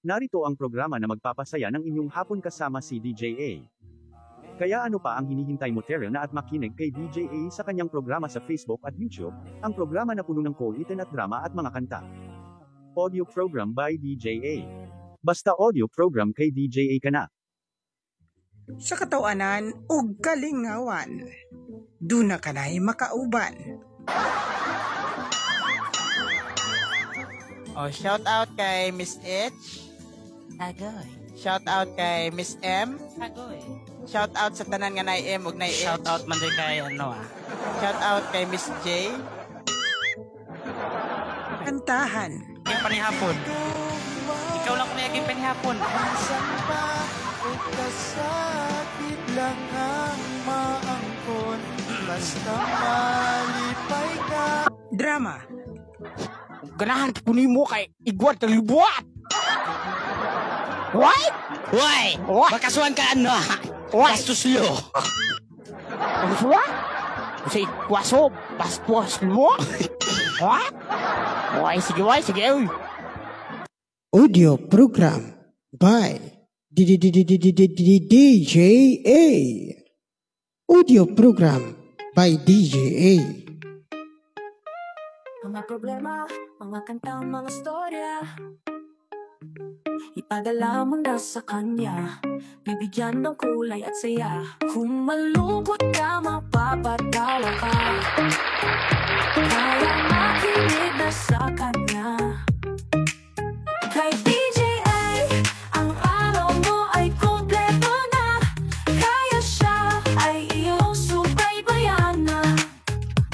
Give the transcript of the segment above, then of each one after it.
Narito ang programa na magpapasaya ng inyong hapon kasama si DJA. Kaya ano pa ang hinihintay mo tara na at makinig kay DJA sa kanyang programa sa Facebook at YouTube, ang programa na puno ng kulitan at drama at mga kanta. Audio program by DJA. Basta audio program kay DJA ka na. Sa katawanan ug kalingawan, duna ka na'y makauban. Shout out kay Miss H. Agoy. Shout out kay Miss M. Agoy. Shout out sa tanan nga nay M ug nay H. Shout out man din kay Shout out kay Miss J. Kantahan. Yung panihapon. Ikaw lang kung naging panihapon. Asan pa o kasakit lang ang maangkon, basta malipay ka. Drama. Ganahan kunin mo kay igwat kang libuat. What? Why? Bakasuhan ka ano? Bastos lo. Ano siya? Kasi ikwaso, bastos mo? What? Why, sige. Audio program by DJA. Audio program by DJA. Mga problema, mga kanta, mga storya, ipadala mo na sa kanya, bibigyan ng kulay at saya. Kung malungkot ka, mapapatawa ka, kaya makinig na sa kanya. Kay DJA, ang araw mo ay kompleto na, kaya siya ay iyong subaybayan na.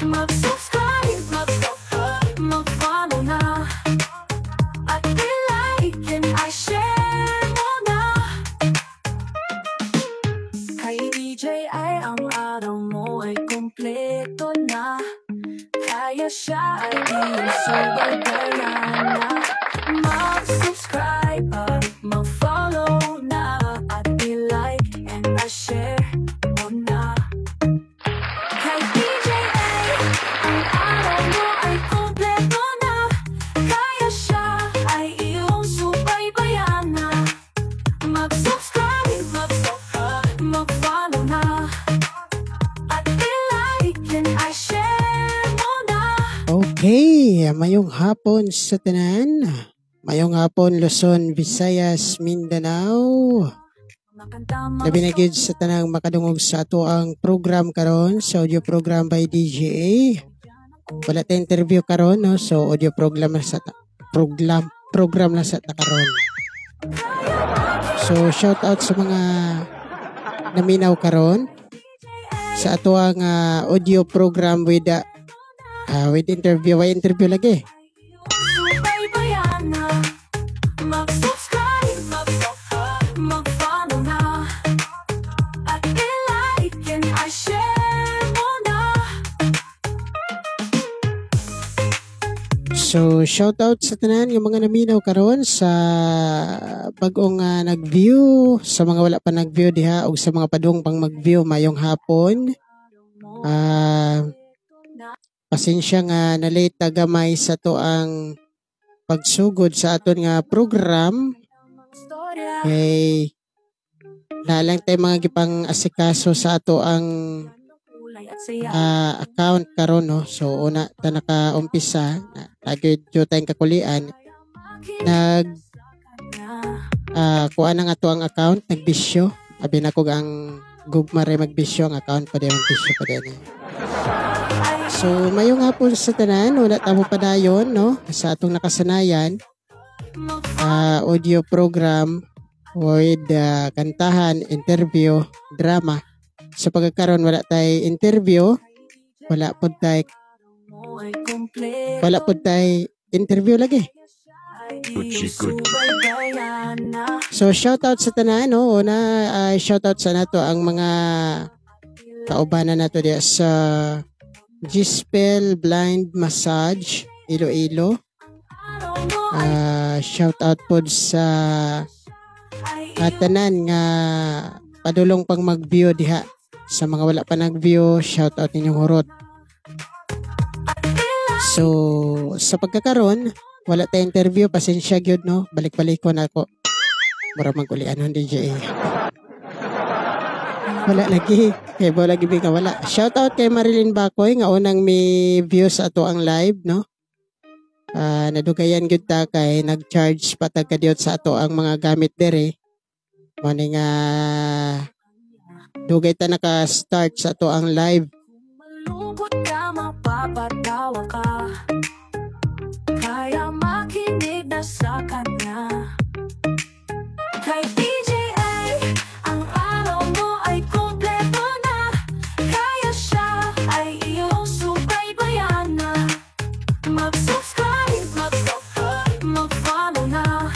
Mag-subscribe, mag-follow na, at i-like and i-share mo na. Kay DJA, ang araw mo ay kompleto na, kaya siya ay iyong subaybayan na. Mag-subscribe at mag-follow na, at i-like and i-share mo na. Kay DJA, ang araw mo ay kompleto na, kaya siya ay iyong subaybayan na. Mag-subscribe, mag-follow na, at i-like and i-share mo na. Okay, mayong hapon sa tanan. Mayong hapon Luzon, Visayas, Mindanao. Labi na gid sa tanang makadungog sa ato ang program karon sa audio program by DJA. Wala ta interview karon, no? So audio program na sa program na sa ta karon. So shout out sa mga naminaw karon sa ato ang audio program with interview. Way interview lagi. Subaybayan na, mag-subscribe, mag-follow na, at i-like and i-share mo na. So shout out sa tanan yung mga naminaw karon sa bagong nag-view, sa mga wala pa nag-view diha o sa mga padung pang mag-view mayong hapon. Pasensya nga na late gamay sa to ang pagsugod sa aton nga program. Hey, nalang tayo mga gipang asikaso sa ato ang account karon, no? So una ta naka-umpisa, nagyo tayong kakulian. Kuha na nga to ang account, nagbisyo. Abi na ko ang gugmare magbisyo ang account pa din magbisyo pa din. So, mayong hapon sa tanan, wala tamo pa dayon, no? Sa atong nakasanayan, audio program with kantahan, interview, drama. Sa pagkakaroon, wala tay interview, wala po tay interview lagi. So, shout out sa tanan, no? Una, shout out sa nato ang mga kaubanan nato diya sa G-Spell Blind Massage Iloilo. Shout out po sa tanan nga padulong pang mag-view diha. Sa mga wala pa nag-view, shout out ninyong hurot. So sa pagkakaroon wala ta interview, pasensya gyud no, balik-balik ko na ako. Mura mag-ulian ng DJ. Wala lagi. Kaya wala lagi ka wala. Shout out kay Marilyn Bacoy nga unang may views ato ang live no. Nadugayan gyud ta kay nag-charge patag kadiyot sa ato ang mga gamit dere. Mo ni nga dugay ta naka-start sa ato ang live. Malungkot ka, mapapatawa ka. Kaya makinig na sa kanya. Kay DJA, ang araw mo ay kumpleto na. Kaya siya ay iyong subaybayan na. Mag-subscribe, mag-follow na.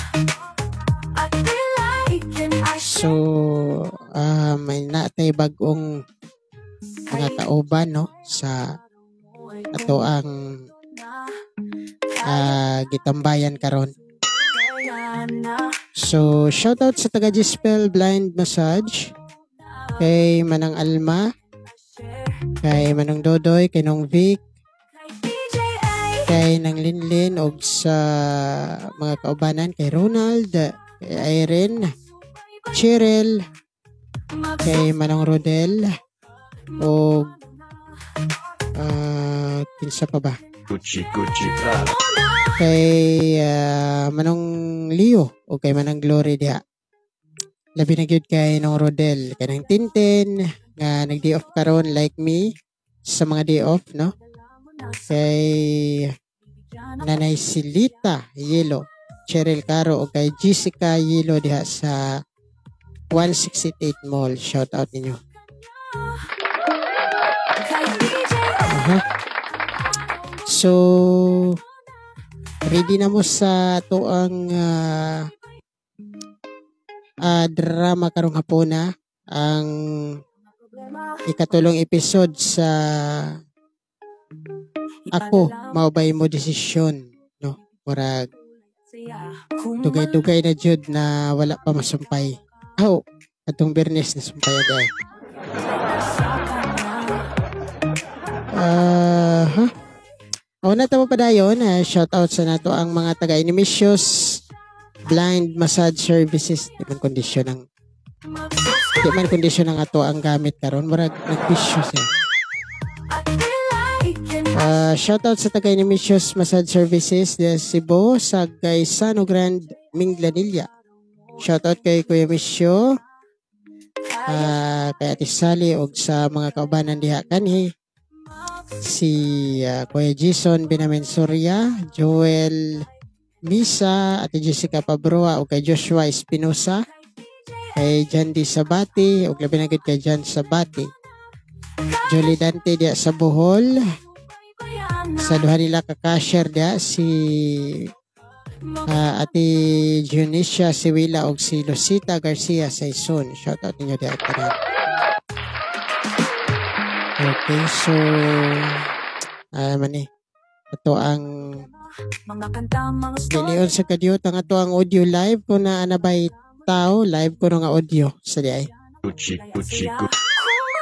At i-like and I So may natay bagong mga kauban no sa ato ang gitambayan karon. So shout out sa taga Gispel Blind Massage, kay Manang Alma, kay Manong Dodoy, kay Nong Vic, kay Nang Linlin og sa mga kaubanan kay Ronald, kay Irene, Cheryl, kay Manong Rodel o kinsa pa ba? Gucci. Kay Manong Leo o kay Manang Glory diha. Labi na gyud kay Nong Rodel, kay Nang Tintin nga nag-day off karon like me sa mga day off no. Kay Nanay Silita Yelo, Cheryl Caro o kay Jessica Yelo diha sa 168 Mall. Shout out ninyo. So ready na mo sa to ang drama karong hapon na ang ikatulong episode sa Ako Maubay Mo Desisyon no. Murag dugay-dugay na jud na wala pa masumpay. Atong Bernes na sumpay agay. Una tamo pa dayon, shout out sa nato ang mga taga Inimicious Blind Massage Services. Di man kondisyon ang ato ang gamit karon, murag nagbisyo siya. Shout out sa taga Inimicious Massage Services de Cebu sa Gaisano Grand Minglanilla. Shout out kay Kuya Misyo, kay Ate Sally og sa mga kaubanan diha kanhi. Si Kuya Jason Binamen Soria, Joel Misa, Ate Jessica Pabroa o kay Joshua Espinosa, kay Jandy Sabati o labi na gid kay Jan Sabati, Jolie Dante diya sa Bohol, sa duha nila ka-cashier diya si Ate Junicia Siwila o si Lucita Garcia sa Ison. Shout out ninyo diya tanan. Okay, so ito ang dilion sa kadiyot ang ito ang audio live ko na anabay tao live ko nga audio sa diay.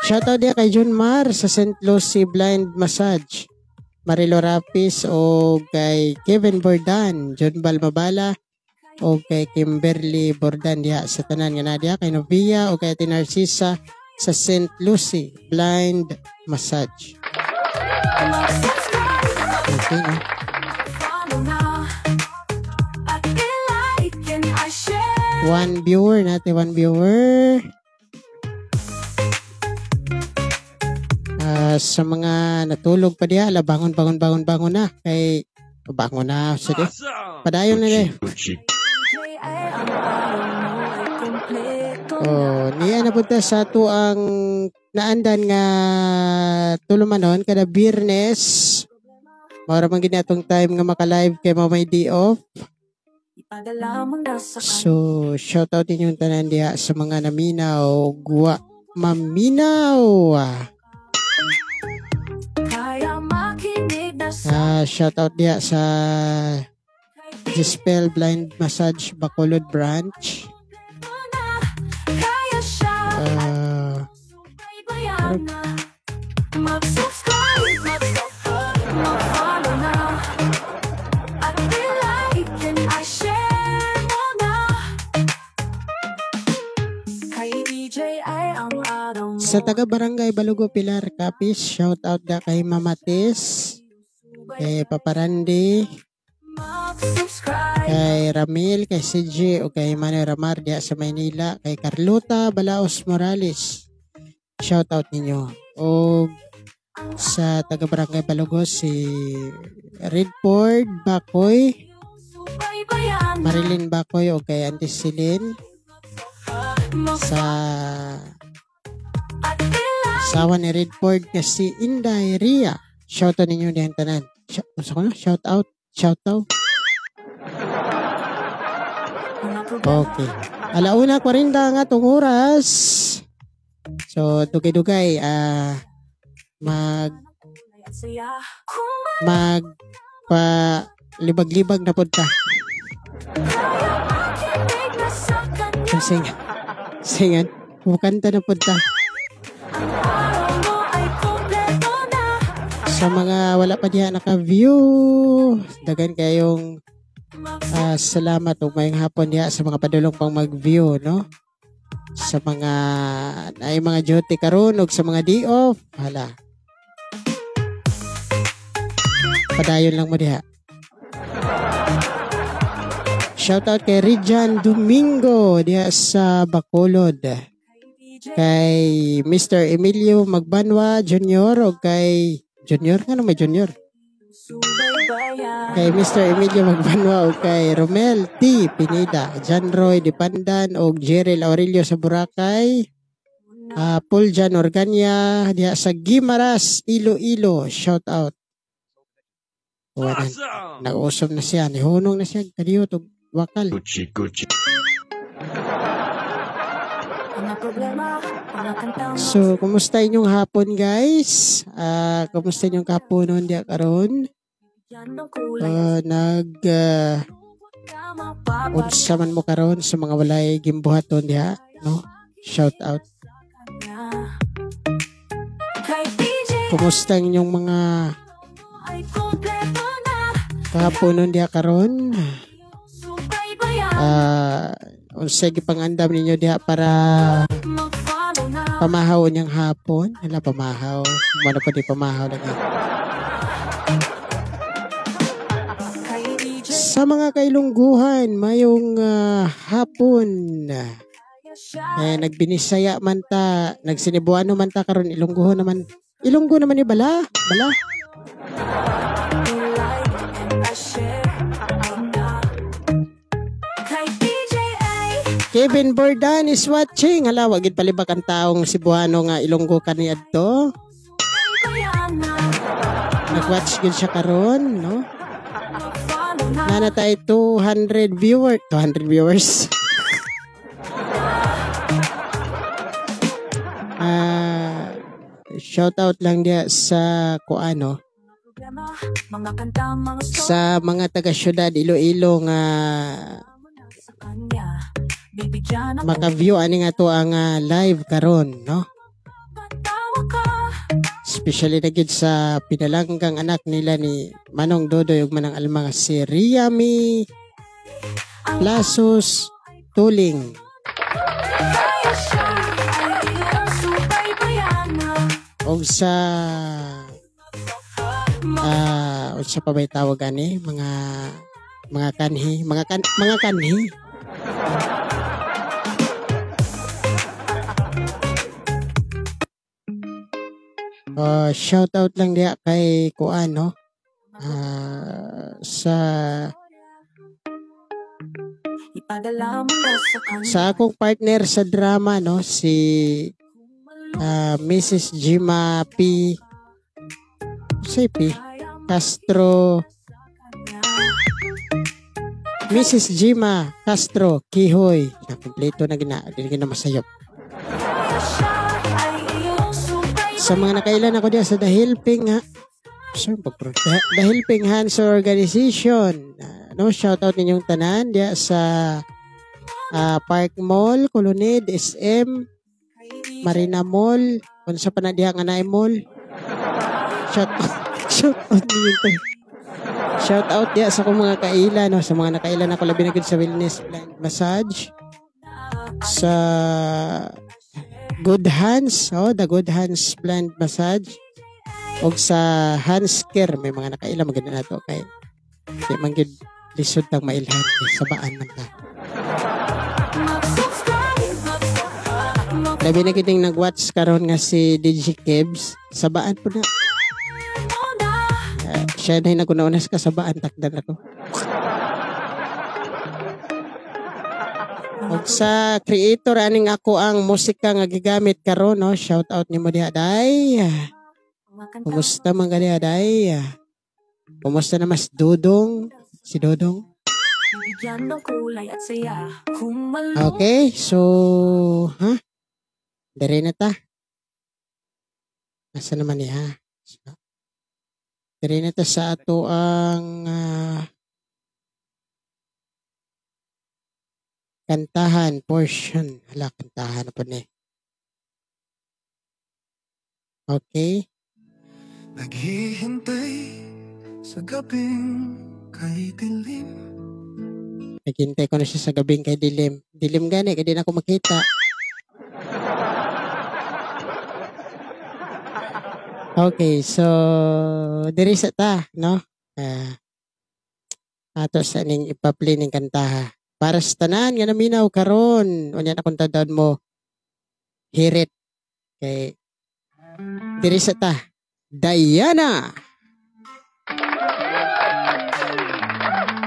Shoutout dia kay John Mar sa St. Lucie Blind Massage, Marilo Rapis o kay Kevin Bordan, John Balmabala o kay Kimberly Bordan diha sa tanan nga nadia, kay Novia o kay Ate Narcisa sa St. Lucie Blind Massage. Okay, no? One viewer. Sa mga natulog pa diya, bangon na. Kay bangon na. Sige. Padayon na diya. Niya napunta sa ato ang naandan nga tulumanon kada Biyernes. Mara man gid atong time nga maka-live kay may day off. So shout out inyong tanan diha sa mga naminaw, maminaw. Shout out diha sa Gispel Blind Massage Bacolod Branch. Sa taga Barangay Balugo Pilar Capiz, shout out da kay Mamatis, kay Paparandi, kay Ramil, kay CJ o kay Manuel Ramar diya sa Maynila, kay Carlota Balaos Morales. Shout out ninyo. O sa taga Barangay Balugo si Redford Bakoy, Marilyn Bakoy o kay Auntie Celine. Sa asawa ni Redford kasi Inday Ria. Shout out ninyo diyan tanan. Shout out. Okay. 1:40 nga tong oras. So dugay-dugay libag-libag na punta. Singan. Bukanta na punta. Sa mga wala pa diya naka-view, dagan kayong salamat o mayong hapon diya sa mga padulong pang mag-view, no? Sa mga ay mga duty karon og sa mga day off, hala. Padayon lang mo diha. Shout out kay Rijan Domingo diya sa Bacolod. Kay Mr. Emilio Magbanwa Jr. o kay Junior? Ano may Junior? Kay Mr. Emilio Magbanwa o kay Romel T. Pineda, John Roy Dipandan o Jerry Aurelio sa Boracay, Paul Jan Organya diya sa Gimaras, Iloilo. Shout out. Nag-usap na siya. Nihunong na siya. Kadiyo to wakal. So, kumusta inyong hapon guys? Kumusta inyong kapunon diya karon? Unsa man mo karon sa mga walay gimbuhaton diha, no? Shout out. Kumusta inyong mga kapunon diha karon? Unsay gipangandam ninyo diha para pamahaw niyang hapon? Hala pamahaw. Ano pa di pamahaw lagi. Sa mga kailungguhan, mayong hapon. Nagbinisaya man ta, nagsinibuano man ta karon Ilonggo naman ni bala. Kevin Bordan is watching. Hala, wagid palibak ang taong Cebuano nga Ilonggo kaniadto. Nag-watch gid siya karon, no? Nana tayo 200 viewers. Shout out lang dia sa kuano. Sa mga taga-syudad Iloilo nga maka-view ani nga to ang live karon, no? Especially na gid sa pinalanggang anak nila ni Manong Dodoy ug Manang Alma nga si Riami Lasos Tuling. Og sa unsa pa bay tawag ani mga kanhi. Shout out lang diya kay kuano sa akong partner sa drama, no, si Mrs. Jima P. Castro, Mrs. Jima Castro Kihoy. Kompleto na gina masayop. Sa mga nakailan ako diya sa The Helping The Helping Hands Organization. No, shout out ninyong tanan diya sa Park Mall, Colonid, SM, Marina Mall, unsa pa na diha nga naay mall. Shout out niyo. Shout out diya sa akong mga kaila, no, sa mga nakailan ako labi na gid sa wellness blind massage sa Good Hands, the Good Hands Blend Massage. O sa Hands Care, may mga nakailang maganda na to kay di man gid lisod tang mailhan sabaan man ta. Labi na kiting nag-watch karon nga si DJ Kebs, sabaan po na. Siya na nagunauna sa kasabaan, takdan ako. Og sa creator aning ako ang musika nga gigamit karon, no? Shout out nimo diha day. Kumusta man gali day? Kumusta na mas Dudong? Si Dudong? Okay, so Dari na ta. Asa naman niya? Dari na ta sa ato ang kantahan portion. Hala, kantahan po ni. Okay. Naghihintay sa gabing kay dilim. Naghihintay ko na siya sa gabing kay dilim. Dilim gani, kaya di na ako makita. Okay, so diri sa ta, no? Ato sa ning ipa-play ning kantaha. Para sa tanan nga naminaw karon, unya na kung tadaan mo hirit kay diri sa ta. Diana.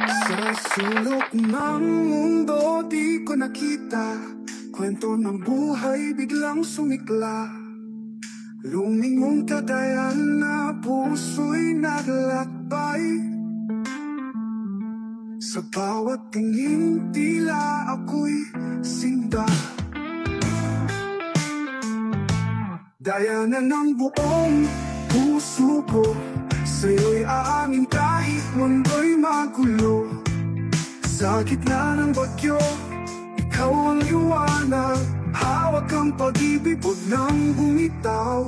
Sa sulok ng mundo di ko nakita, kwento ng buhay biglang sumikla. Lumingon ka Diana, puso'y naglakbay. Sa bawat tingin tila ako'y sinda. Diana ng buong puso ko, sa'yo'y aaming kahit mundo'y magulo. Sa gitna ng bagyo, ikaw ang liwanag. Hawak ang pag-ibig, huwag nang bumitaw.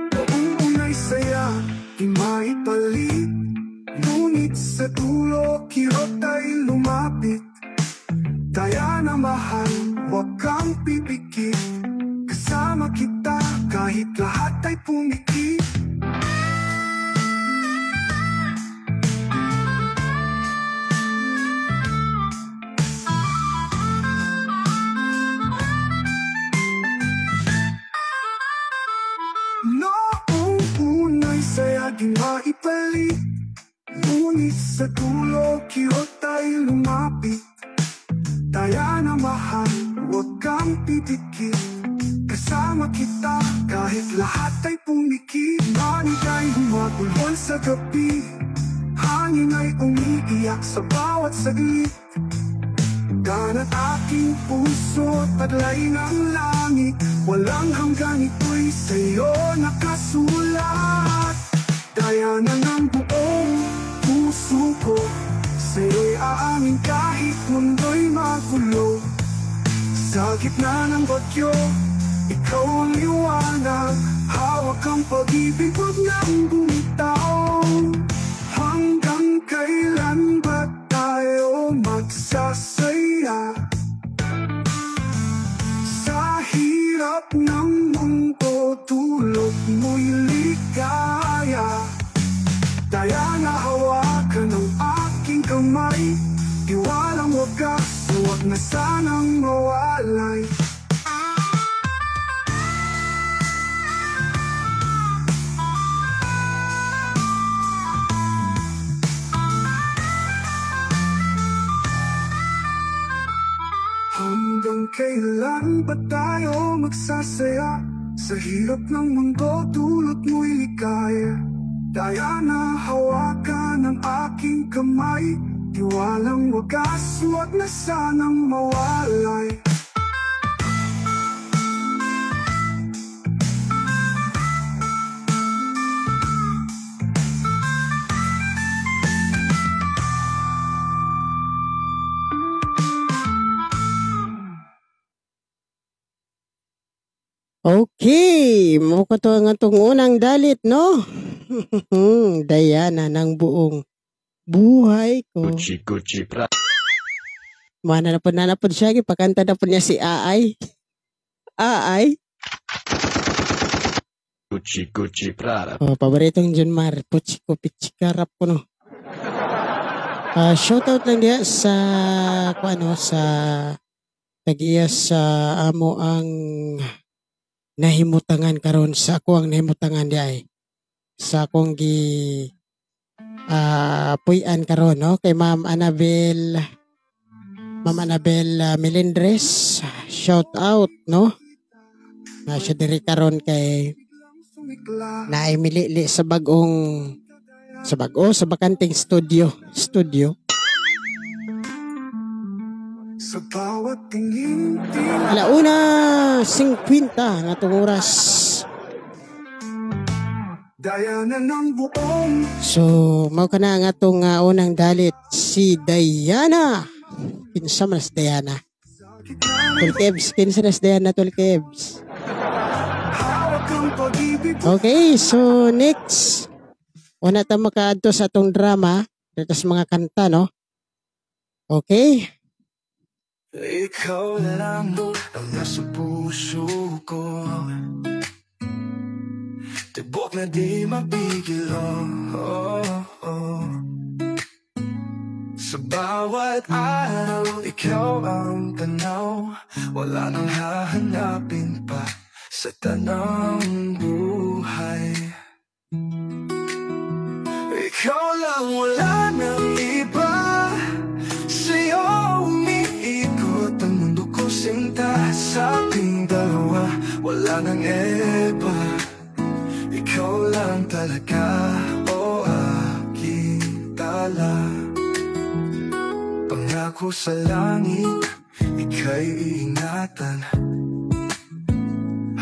Noong una'y saya, di maipalit. Ngunit sa dulo, kirot ay lumapit. Diana mahal, huwag kang pipikit. Kasama kita, kahit lahat ay pumikit. Di maipalit, ngunit sa dulo kirot ay lumapit. Diana mahal, huwag kang pipikit. Kasama kita, kahit lahat ay pumikit. Manig ay humagulhol sa gabi, hangin ay umiiyak sa bawat saglit. Ganat aking puso, tadlay ng langit. Walang hanggang ito'y sa'yo nakasulat. Diana ng buong puso ko, sa'yo'y aamin kahit mundo'y magulo. Sa gitna ng bagyo, ikaw ang liwanag. Hawak ang pag-ibig, huwag nang bumitaw. Hanggang kailan ba tayo magsasaya? Sa hirap ng mundo, tulog mo'y ligaya. Diana, hawakan ang aking kamay. Tiwalang wagas, huwag na sanang mawalay. Hanggang kailan ba tayo magsasaya? Sa hirap ng mundo, dulot mo'y ligaya. Diana, hawakan ang aking kamay. Tiwalang wagas, huwag na sanang mawalay. Okay, mo ko to nga tong unang dalit, no? Diana ng buong buhay ko. Gucci pra. Mana na po siya, pakanta na po niya si Aay. Ay. Gucci Gucci Prada. Oh, paboritong John Mar. Puchiko pichikarap ko no. Shoutout lang diya sa sa tagiya sa amo ang nahimutangan karon sa ako ang nahimutangan di ay sa akong gi puyan karon no kay Ma'am Annabel Melendres, shout out no na siya diri karon kay naimili sa sa bakanting studio Sa bawat tingin alauna 50 nga tong oras. daya na ng buong So, mao ka na nga itong unang dalit, si Diana. Kinsa man si Diana? Tulkebs, kinsa na si Diana Tulkebs? hawak ang pag-ibig. Okay, so next. Una ta makaadto sa atong drama, dito sa mga kanta, no? Okay? Ikaw lang ang nasa puso ko, tibok na di mapigil, Sa bawat araw, ikaw ang tanaw, wala nang hahanapin pa sa tanang buhay. Ikaw lang, wala nang iba, sa'yo umiikot ang mundo ko sinta. Sa ating dalawa, wala nang iba, ikaw lang talaga, aking tala. Pangako sa langit, ika'y iingatan.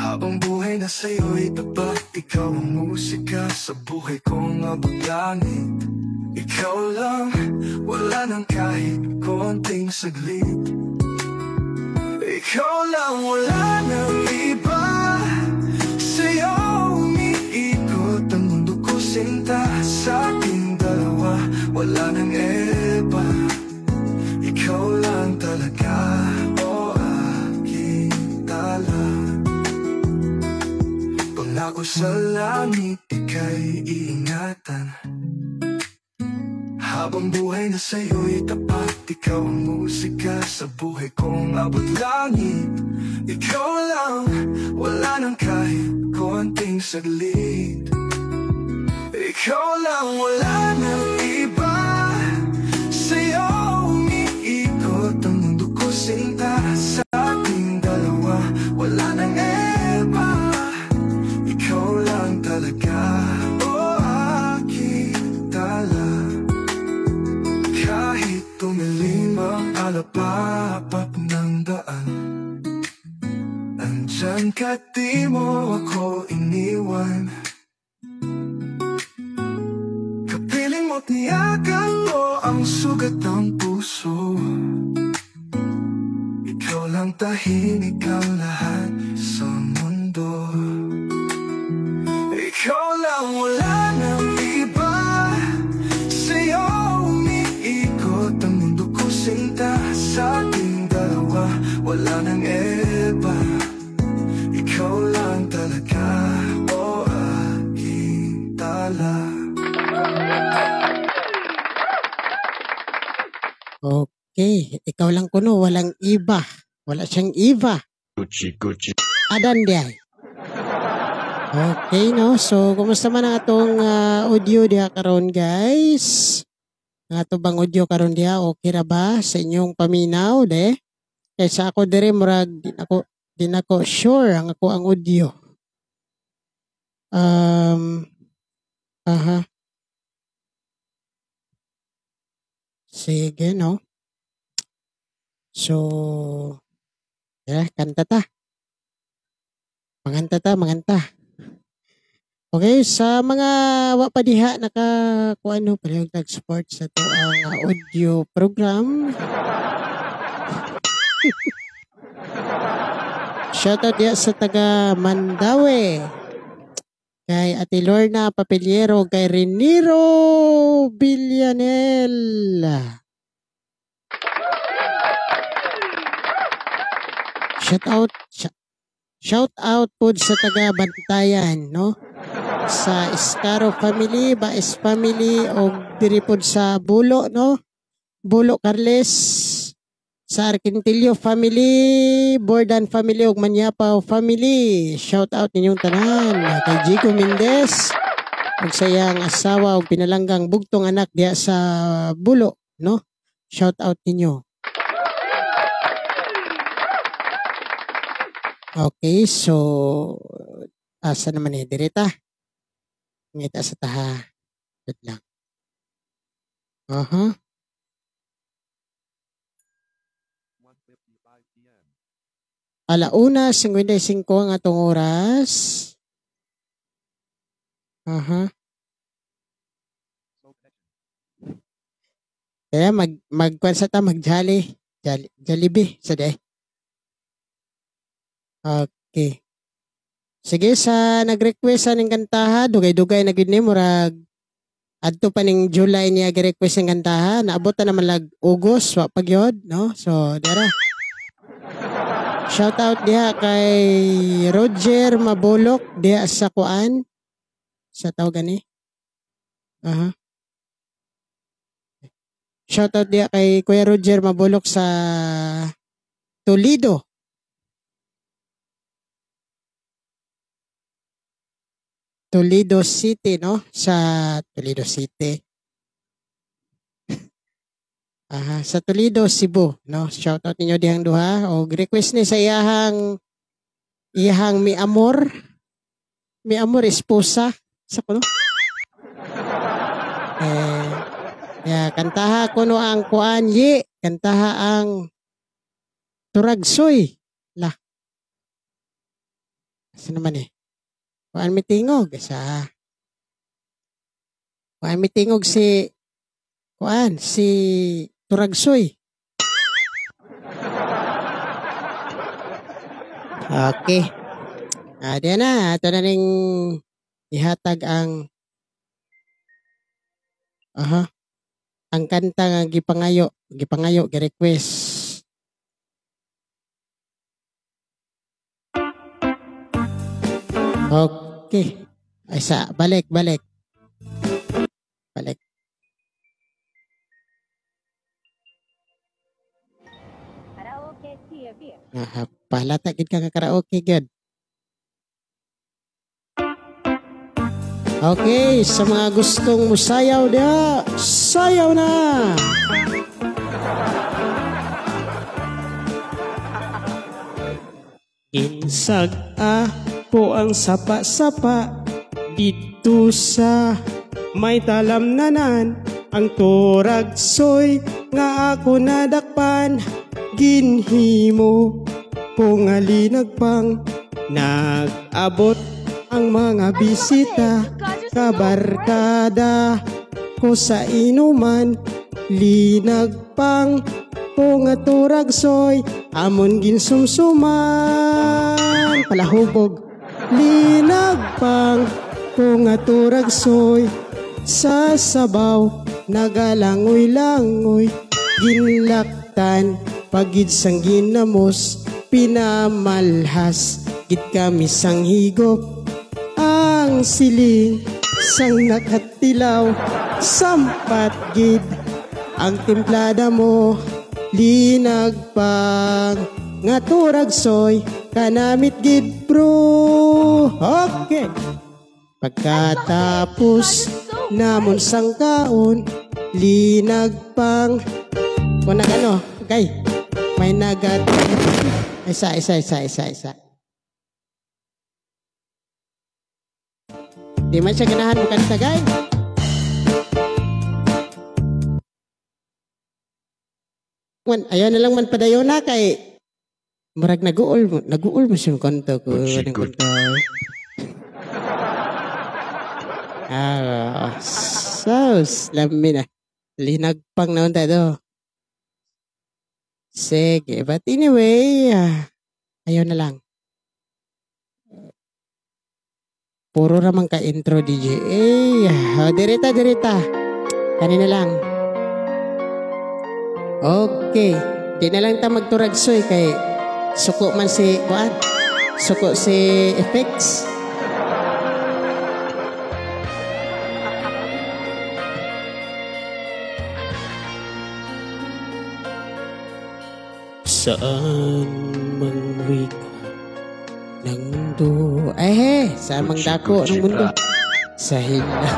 Habang buhay na sa'yo'y tapat, ikaw ang musika sa buhay kong abot langit. Ikaw lang, wala nang kahit konting saglit. Ikaw lang, wala nang iba, sa'yo umiikot ang mundo ko sinta. Sa ating dalawa, wala nang iba, ikaw lang talaga, aking tala. Pangako sa langit, ika'y iingatan. Habang buhay na sa'yo'y tapat, ikaw ang musika sa buhay kong abot langit. Ikaw lang, wala nang kahit konting saglit. Ikaw lang, wala nang iba, sa'yo umiikot ang mundo ko sinta. Sa ating dalawa, wala nang iba, ikaw lang talaga, aking tala. Kahit tumilim ang alapapap ng daan, andyan ka, di mo ako iniwan. Kapiling mo't niyagan mo ang sugat ng puso. Ikaw lang tahimik ang lahat sa mundo. Ikaw lang, wala nang iba, sa'yo umiikot ang mundo ko sinta. Sa ating dalawa, wala nang iba, ikaw lang talaga, aking tala. Okay, ikaw lang kuno, walang iba. Wala siyang iba. Gucci Gucci. Adan di ay. Okay, no? So, kumusta man ang atong audio diha karon guys? Ang ato bang audio karon diha, okay ra ba sa inyong paminaw, de? Kaysa ako dire, murag, din ako sure ang ako ang audio. Aha. Sige, no? So, kanta ta. Manganta. Okay, sa mga wa pa diha nakakuano palihog nag-support sa to ang audio program. Shoutout diya sa taga Mandawi. Kay Ate Lorna Papeliero, kay Reniro Villanel. Shoutout Shout out po sa taga Bantayan, no? Sa Escaro family, Baes family, o diri po sa Bulo, no? Bulo Carles, sa Arquintillo family, Bordan family, ug Manyapaw family. Shout out ninyong tanan. Kay Jigo Mendez, ug sa iyang asawa ug pinalanggang bugtong anak diya sa Bulo, no? Shout out ninyo. Okay, so asa naman direta? Ngita sa taha. Wait lang. Aha. Alauna, 55 ang atong oras. Aha. Kaya magkuan sa ta Jollibee sa day. Okay. Sige, sa nag-request sa ning kantaha, dugay-dugay na gid ni murag adto pa ning July niya gi-request ng kantaha, naabot na naman lag August wa pagyod, no? So, dara. Shout out diha kay Roger Mabolok diha sa kuan sa tawag ni. Aha. Shout out diha kay Kuya Roger Mabolok sa Toledo. Toledo City, no? Sa Toledo City. Aha, sa Toledo, Cebu, no? Shout out ninyo dihang duha. O request ni sa iyahang mi amor. Mi amor esposa. Sa kuno? Kantaha ko no ang kuan yi. Kantaha ang Turagsoy. Lah. Saan naman Kuan mitingog sa Kuan mitingog si Turagsoy. Okay. Diyan na. Ito na ning ihatag ang ang kanta nga gipangayo, gi-request. Okay. Ay balik. Pahalata gid ka karaoke gid. Okay, sa mga gustong musayaw dia, sayaw na. Insag po ang sapa-sapa dito sa may talamnanan. Ang Turagsoy nga ako nadakpan, ginhimo pungalinagpang nag-abot ang mga bisita, kabarkada ko sa inuman, linagpang punga Turagsoy amon ginsumsuman palahubog, linagpang punga Turagsoy sa sabaw nagalangoy-langoy, ginlaktan pagid sang ginamos, pinamalhas gid kami sang higop, ang siling sang nakatilaw, sampat gid ang templada mo, linagpang nga Turagsoy kanamit gid bro. Okay. Pagkatapos namon sang kaon, linagpang kung nagano, okay, may nagat isa di man siya ganahan mo kanta gay. Ayaw na lang man padayon na kay marag naguol mo siyang kanta ko. Lami na. Linagpang naman tayo. Sige, but anyway, ayaw na lang. Puro naman ka intro DJ. Direta. Kanina lang. Okay. Di na lang ta magturagsoy kay suko man si Kuan. Suko si FX. Saan mang wika ng mundo? Saan mang dako ng mundo? Sa hila.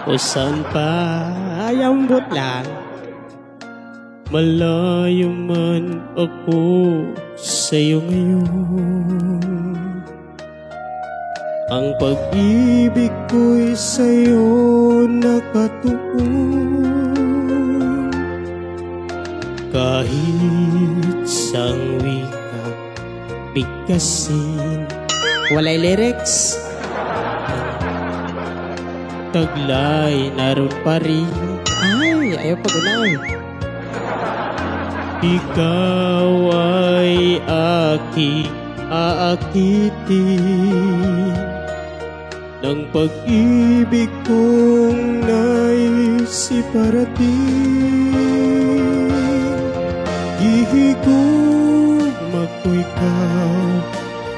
O saan pa ayambot lang? Malayo man ako sa'yo ngayon. Ang pag-ibig ko'y sa'yo nakatuon. Kahit sang wika bigkasin. Walay lyrics. Taglay naroon pa rin. Ay, ayaw pag-unay. Ikaw ay aking aakitin ng pag-ibig kong naisiparating. Gihigugma ko ikaw,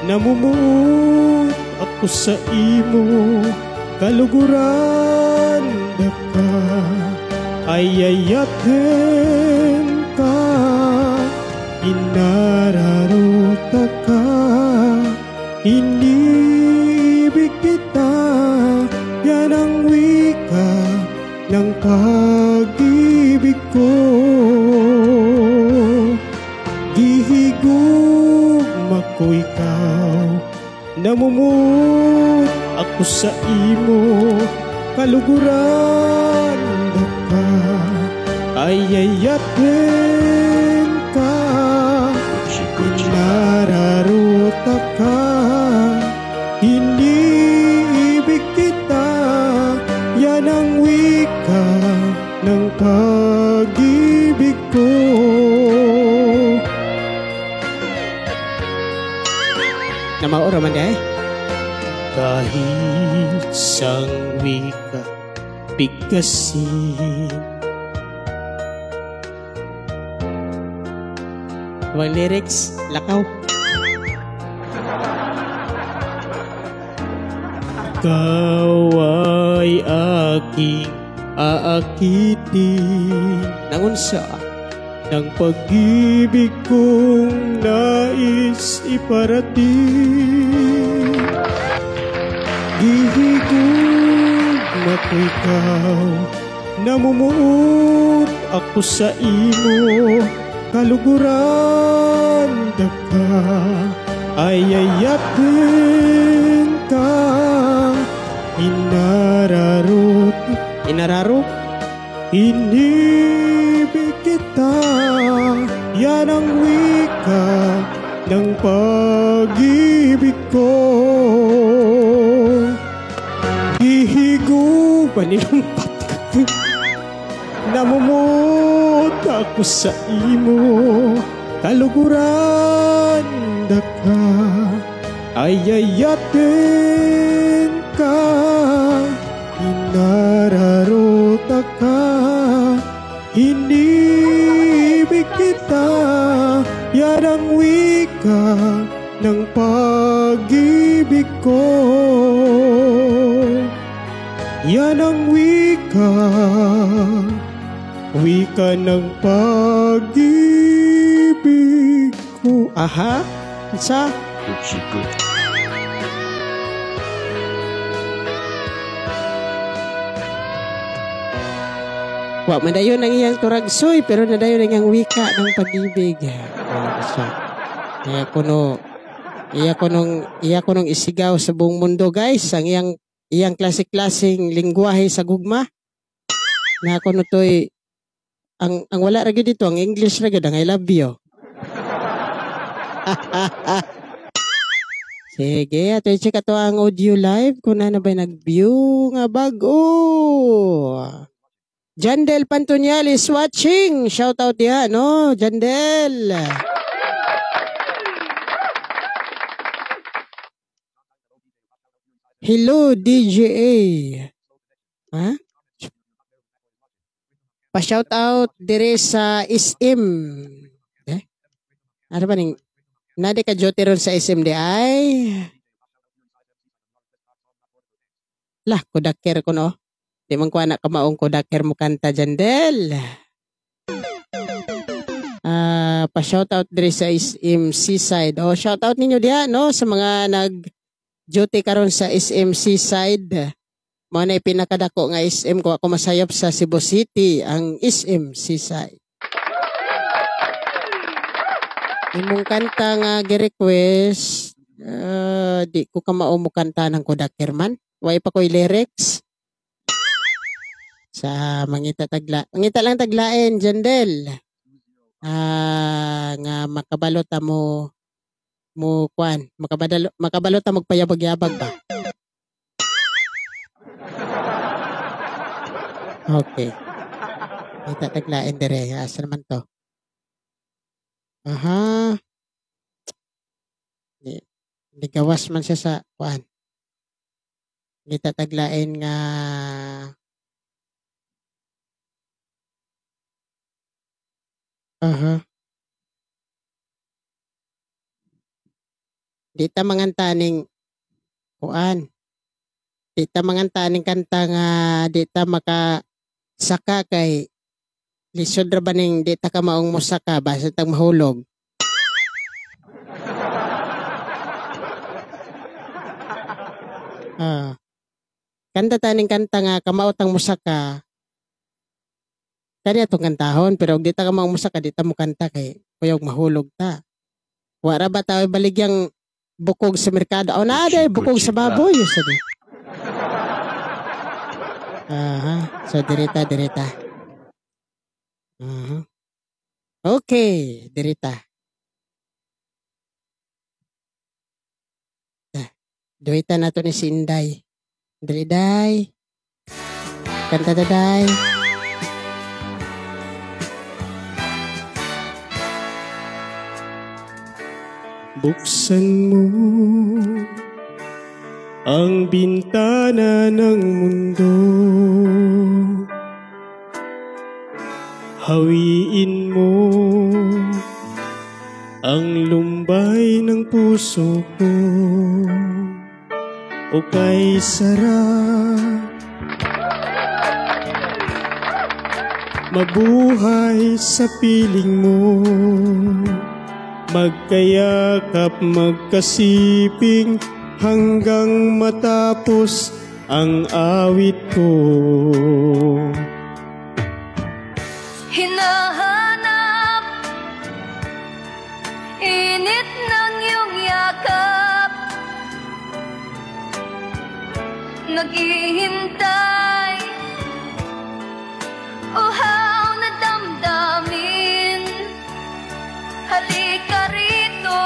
namumuot ako sa imo, kaluguran da ka, ayayaten ka, inararota ka, inibig kita, yan ang wika ng pag-ibig ko. Gihigugma ko ikaw, namumut ako sa imo, kaluguran da ka, ayayaten ka, inararota ka, iniibig kita, yan ang wika ng pag-ibig ko. Namaura man eh. Kahit sang wika bigkasin. Mga lyrics, lakaw. Ikaw ay aking aakitin ng unsa ng pag-ibig kong nais iparating. Gihigugma ko ikaw, namumuot ako sa imo, kaluguran da ka, ayayatin ka, inararo, inibig kita, yan ang wika ng pag-ibig ko. Gihigo panilumpat ka, namumut ako sa imo, kaluguran da ka, ayayatin ka, inararota ka, inibig kita, yan ang wika ng pag-ibig ko. Yan ang wika ng pag-ibig ko. Aha, isa. Wa madayon ang iyang turagsoy pero nadayon ang iyang wika ng pag-ibig. Iya ko nung isigaw sa buong mundo, guys, ang iyang klase-klaseng lingwahe sa gugma. Na kuno toy ang wala ra gyud dito, ang English ra gyud, ang I love you. Sige, ato i-check ato ang audio live kung na ba nag-view nga bago. Jandel Pantonial is watching. Shout out diha, no? Jandel. Hello, DJA. Ha? Pa-shout out dire sa SM. Ano ba ning Nadi ka duty ron sa SMDI. Lah, kudaker ko no. Di man ko anak ka maong kudaker mo kanta dyan, Del. Pa-shoutout diri sa SM Seaside. O, shoutout ninyo diha, no? Sa mga nag-duty karon sa SM Seaside. Mo na pinakadako nga SM ko ako masayop sa Cebu City, ang SM Seaside. Imong kanta nga gi-request, di ko ka maumo kanta ng kudaker man. Way pa ko'y lyrics. Sa mangita lang taglain, Jandel. Nga makabalota mo kwan, makabalota mo payabag-yabag ba? Okay. Mangita taglain dire, asa naman to? Aha. Ligawas man siya sa kwan. Mangita taglain nga Dita mangantaning kuan. Dita mangantaning kanta nga dita makasaka kay lisod ra baning dita ka maong musaka basta tag mahulog. Kanta taning kanta nga kamautang musaka. Kani atong kantahon pero og dita ka maong musaka dita mo kanta kay kuyog mahulog ta. Wara ba tayo baligyang bukog sa merkado? O na day bukog sa baboy sabi. So dirita. Okay, dirita. Duwita na to ni si Inday. Daliday. Kanta daday. Buksan mo ang bintana ng mundo. Hawiin mo ang lumbay ng puso ko. O kay sarap mabuhay sa piling mo. Magkayakap, magkasiping hanggang matapos ang awit ko. Hinahanap init ng iyong yakap, naghihintay uhaw na damdamin. Halika rito,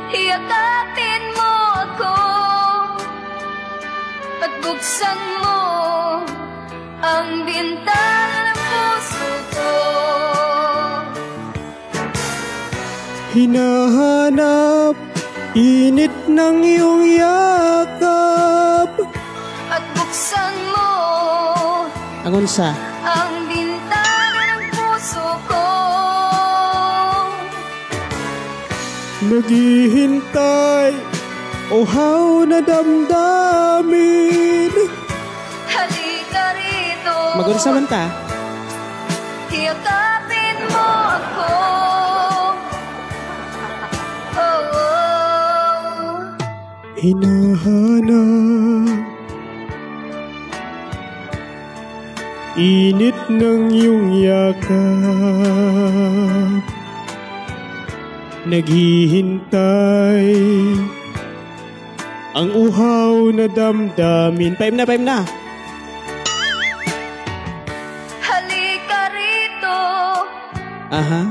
hiyakapin mo ako at buksan mo ang bintana ng puso ko. Hinahanap init ng iyong yakap At buksan mo Angon sa ang bintana ng puso ko. naghihintay, uhaw na damdamin. Halika rito, magunsa man ta. hiyakapin mo ako. Oh, oh. Hinahanap init ng iyong yakap, naghihintay ang uhaw na damdamin. Paim na. Halika rito, Aha.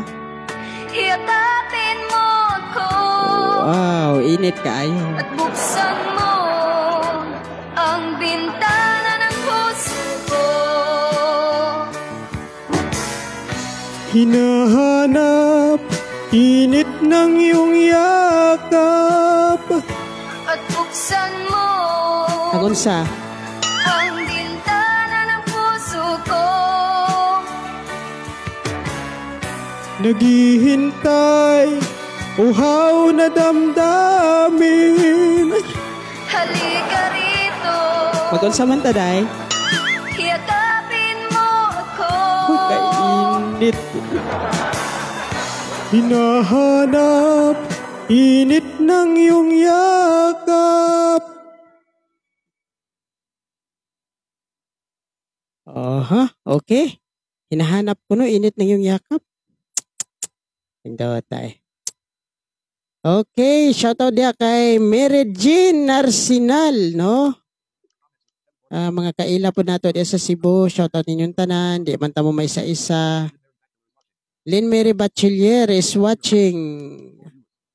hiyakapin mo ako. Wow, init kaayo. At buksan mo ang bintana ng puso ko. Hinahanap init ng iyong yakap, At buksan mo Angon sa ang bintana ng puso ko. naghihintay, uhaw na damdamin. Halika rito, Mag-unsa man ta, day? yakapin mo ako. Kainit. Hinahanap, init ng iyong yakap. Aha, okay. Hinahanap ko no, init ng iyong yakap. Pindot tayo. Okay, shoutout dia kay Mary Jean Arsenal, no? Mga kaila po nato dia sa Cebu, shoutout ninyong tanan, di man tamo may isa-isa. Lynn Mary Bachiller is watching.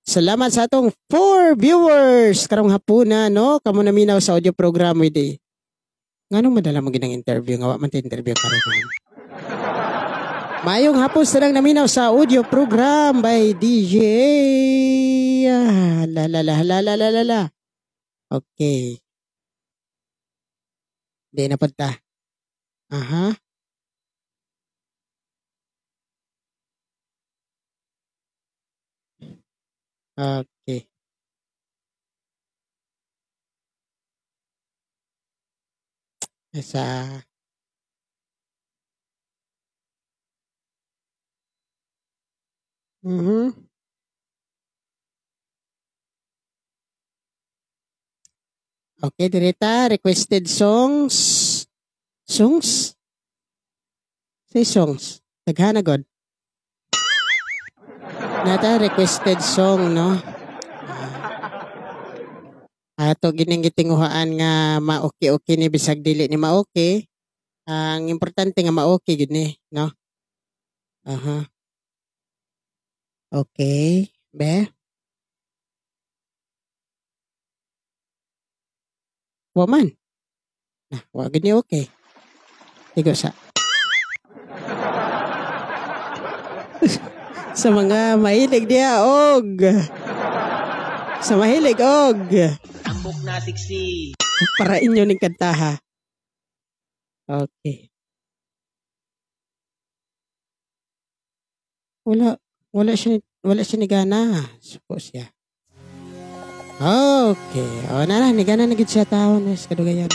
Salamat sa atong 4 viewers karong hapuna, no? Kamo naminaw sa audio program with day. Nganong madala mo ginang interview nga wa man ta interview karon. Mayong hapon sa naminaw sa audio program by DJ. La la la la la la la la. Okay. Di na punta. Aha. Okay. Sa Okay, direta requested songs. Songs? Say songs. Daghana god. Nata requested song, no? Ato giningitinguhaan nga ma-okay-okay ni bisag dili ni ma-okay. Ang importante nga ma-okay gid ni, no? Aha. Okay, be. Woman. Nah, wa gid ni okay. Tigo sa. Sa mga mahilig diya og. Sa mahilig og. Ambok na siksi. Para inyo ning kantaha. Okay. Wala siya ni gana. Suppose siya. Okay. O na ni gana na gid siya taon sa kadugayan.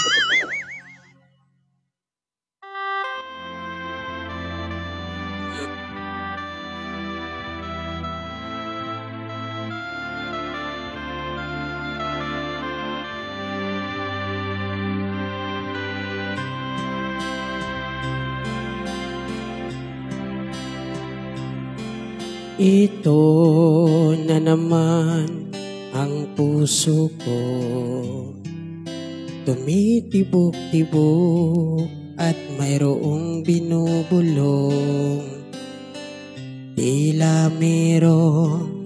Ito na naman ang puso ko, tumitibok-tibok at mayroong binubulong. Tila mayroong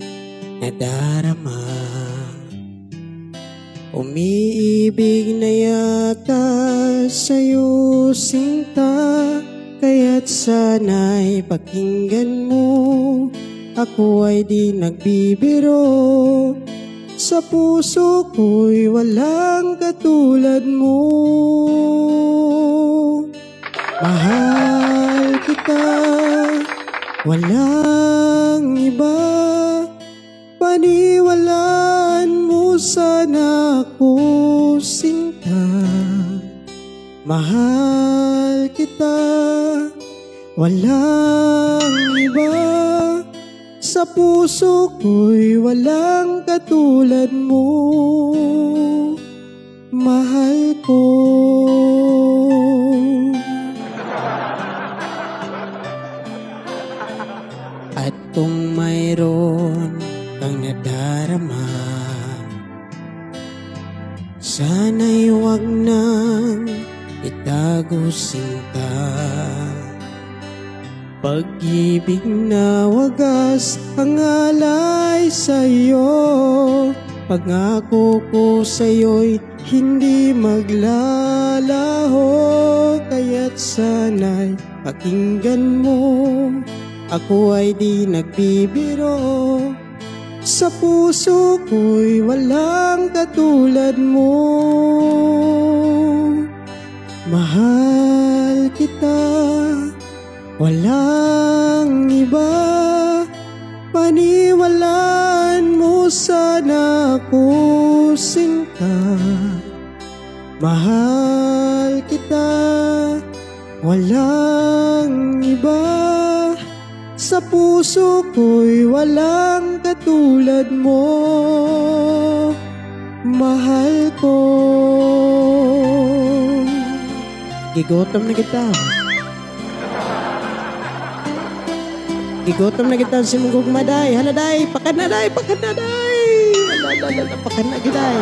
nadarama, umiibig na yata sa'yo sinta, kaya't sana'y pakinggan mo. Ako ay di nagbibiro, sa puso ko'y walang katulad mo. Mahal kita, walang iba, paniwalaan mo sana ako sinta. Mahal kita, walang iba, sa puso ko'y walang katulad mo. Mahal ko. At kung mayroon kang nadarama, sana'y wag nang itago sinta. Pag-ibig na wagas ang alay sa'yo, pangako ko sa'yo'y hindi maglalaho. Kaya't sana'y pakinggan mo, ako ay di nagbibiro, sa puso ko'y walang katulad mo. Mahal kita, walang iba, ako sinta. Mahal kita, walang iba. Sa puso ko'y walang katulad mo. Mahal ko. Gigotom na kita. Gigotom na kita si Munggog Maday. Hala day, pakan na day, pakan na day. Hala, pakan na giday.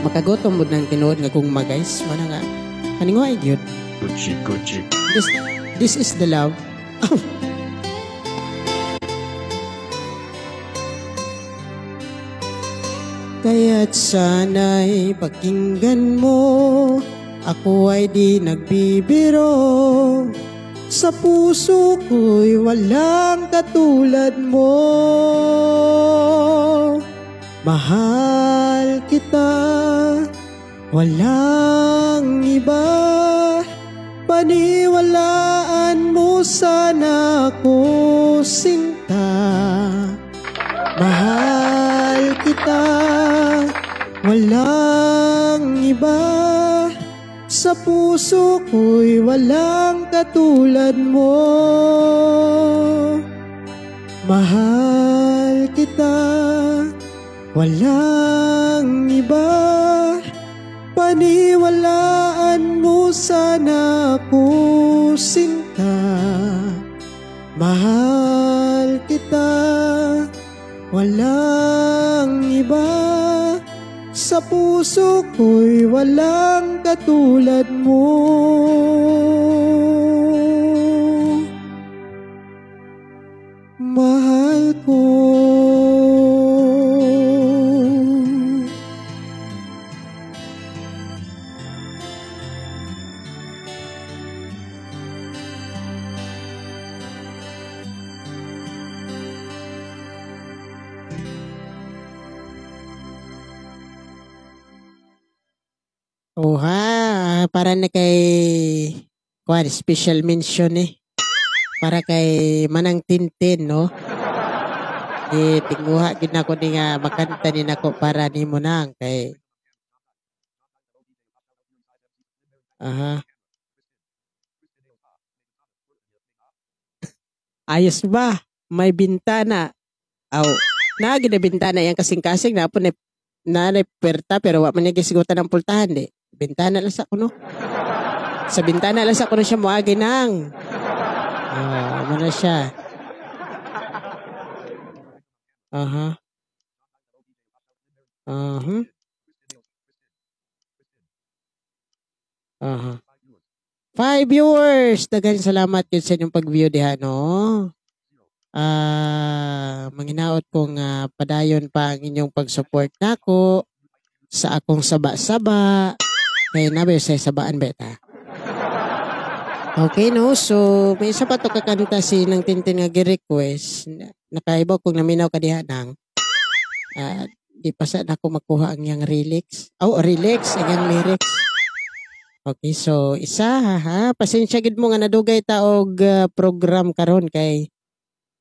Makagotom mo ng tinuod nga kung guys. Mana nga. Kaning wa gyud. Kuchi. This is the love. Kaya't sana'y pakinggan mo. Ako ay di nagbibiro. Sa puso ko'y walang katulad mo. Mahal kita, walang iba. Paniwalaan mo sana ako sinta. Mahal kita, walang iba. Sa puso ko'y walang katulad mo. Mahal kita, walang iba. Paniwalaan mo sana ako sinta. Mahal kita, walang iba. Sa puso ko'y walang katulad mo. Mahal ko. Oha, para na kay special mention para kay Manang Tintin, no? Tinguha gid nako ni nga makanta ni nako para nimo nang kay ayos ba? May bintana. Aw, nagid na bintana yang kasing-kasing na po na perta pero wa man niya gisigutan ng pultahan di. Bintana lang sa kuno. Sa bintana lang sa kuno siya moagi nang. Mana siya? Five viewers. Daghang salamat yun sa inyong pag-view diha, no? Manginaot kong padayon pa ang inyong pag-support nako sa akong saba-saba. Kaya nabe sa sabaan beta. Okay, no? So, may isa pa to kakanta si Nang Tintin nga gi-request. Nakaibaw kung naminaw ka diha nang. Di pa sa ako makuha ang yang lyrics. Lyrics, ang yang lyrics. Okay, so isa pasensya gid mo nga nadugay ta og program karon kay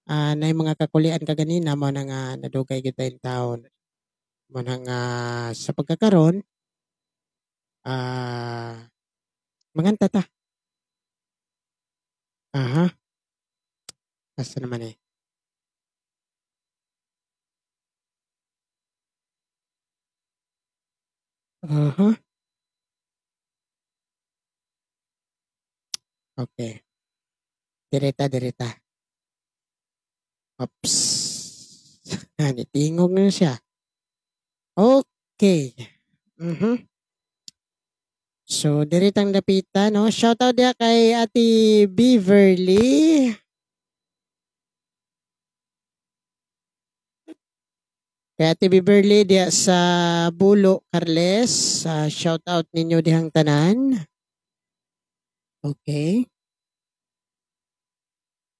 na mga kakulian kaganina mo nang nadugay gid tayong taon. Mo nang sa pagkakaron manganta ta. Asa naman Okay. Direta. Oops. Tingog na siya. Okay. So, diretang dapita, no? Shoutout dia kay Ate Beverly. Kay Ate Beverly dia sa Bulo, Carles. Shoutout ninyo dihang tanan. Okay.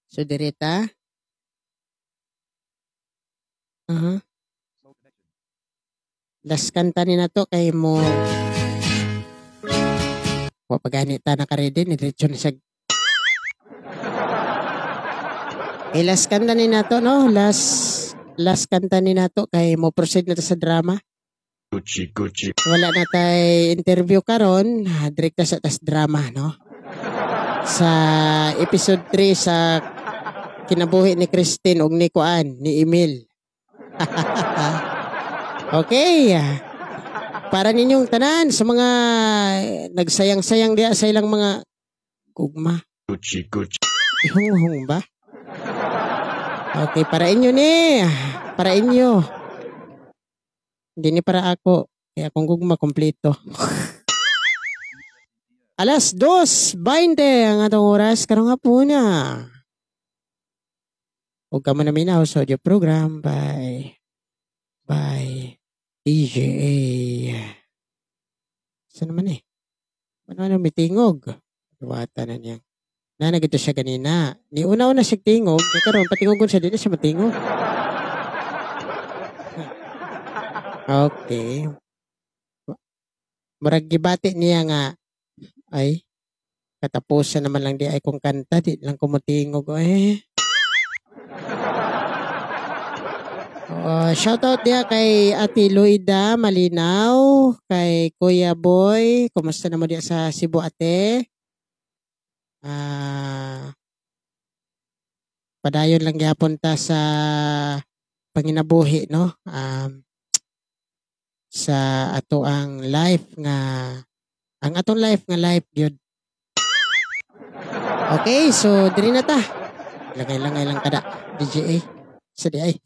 So, direta. Last kanta ni na to kay mo paganita na ka ready ni diretso na siya last kanta ni nato, no? Last kanta ni nato kay mo proceed na to sa drama. Gucci. Wala na tay interview karon, direkta sa tas drama, no? Sa episode 3 sa kinabuhi ni Christine ug ni Kuan, ni Emil. Okay. Para ninyong tanan sa mga nagsayang-sayang diya sa ilang mga gugma. Gucci. Ihong ba? Okay, para inyo ni. Para inyo. Hindi ni para ako. Kaya akong gugma kompleto. Alas 2:20 ang atong oras. Karong hapon na. Huwag ka man namin sa audio program by DJA. Saan naman eh? Ano may tingog? Wata na niya. Nanagito siya ganina. Ni una-una siya tingog. Karon patingogon siya dito siya matingog. Okay. Murag gibati niya nga ay katapusan naman lang di ay kung kanta di lang kumutingog shoutout dia kay Ate Loida Malinaw, kay Kuya Boy, kumusta na mo dia sa Cebu ate? Padayon lang gyapon ta sa panginabuhi, no? Sa ato ang life nga life gyud. Okay, so diri na ta. Langay lang kada DJA sa di ay.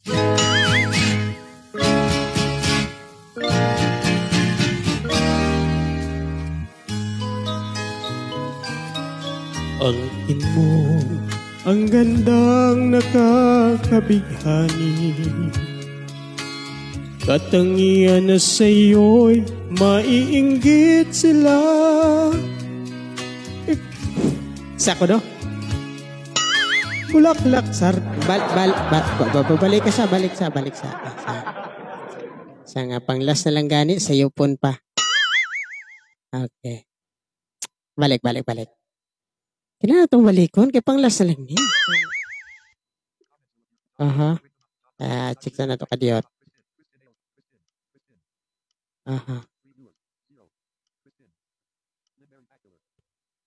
Angkin mo ang gandang nakakabighani, katangian na sa'yo'y maiinggit sila. Sako do? Bulaklak balik sa. Sa nga pang last na lang gani sa yupon pa. Okay. Balik. Kailan na itong balikon? Kaya pang last na lang niya. Check na ito kadiyot.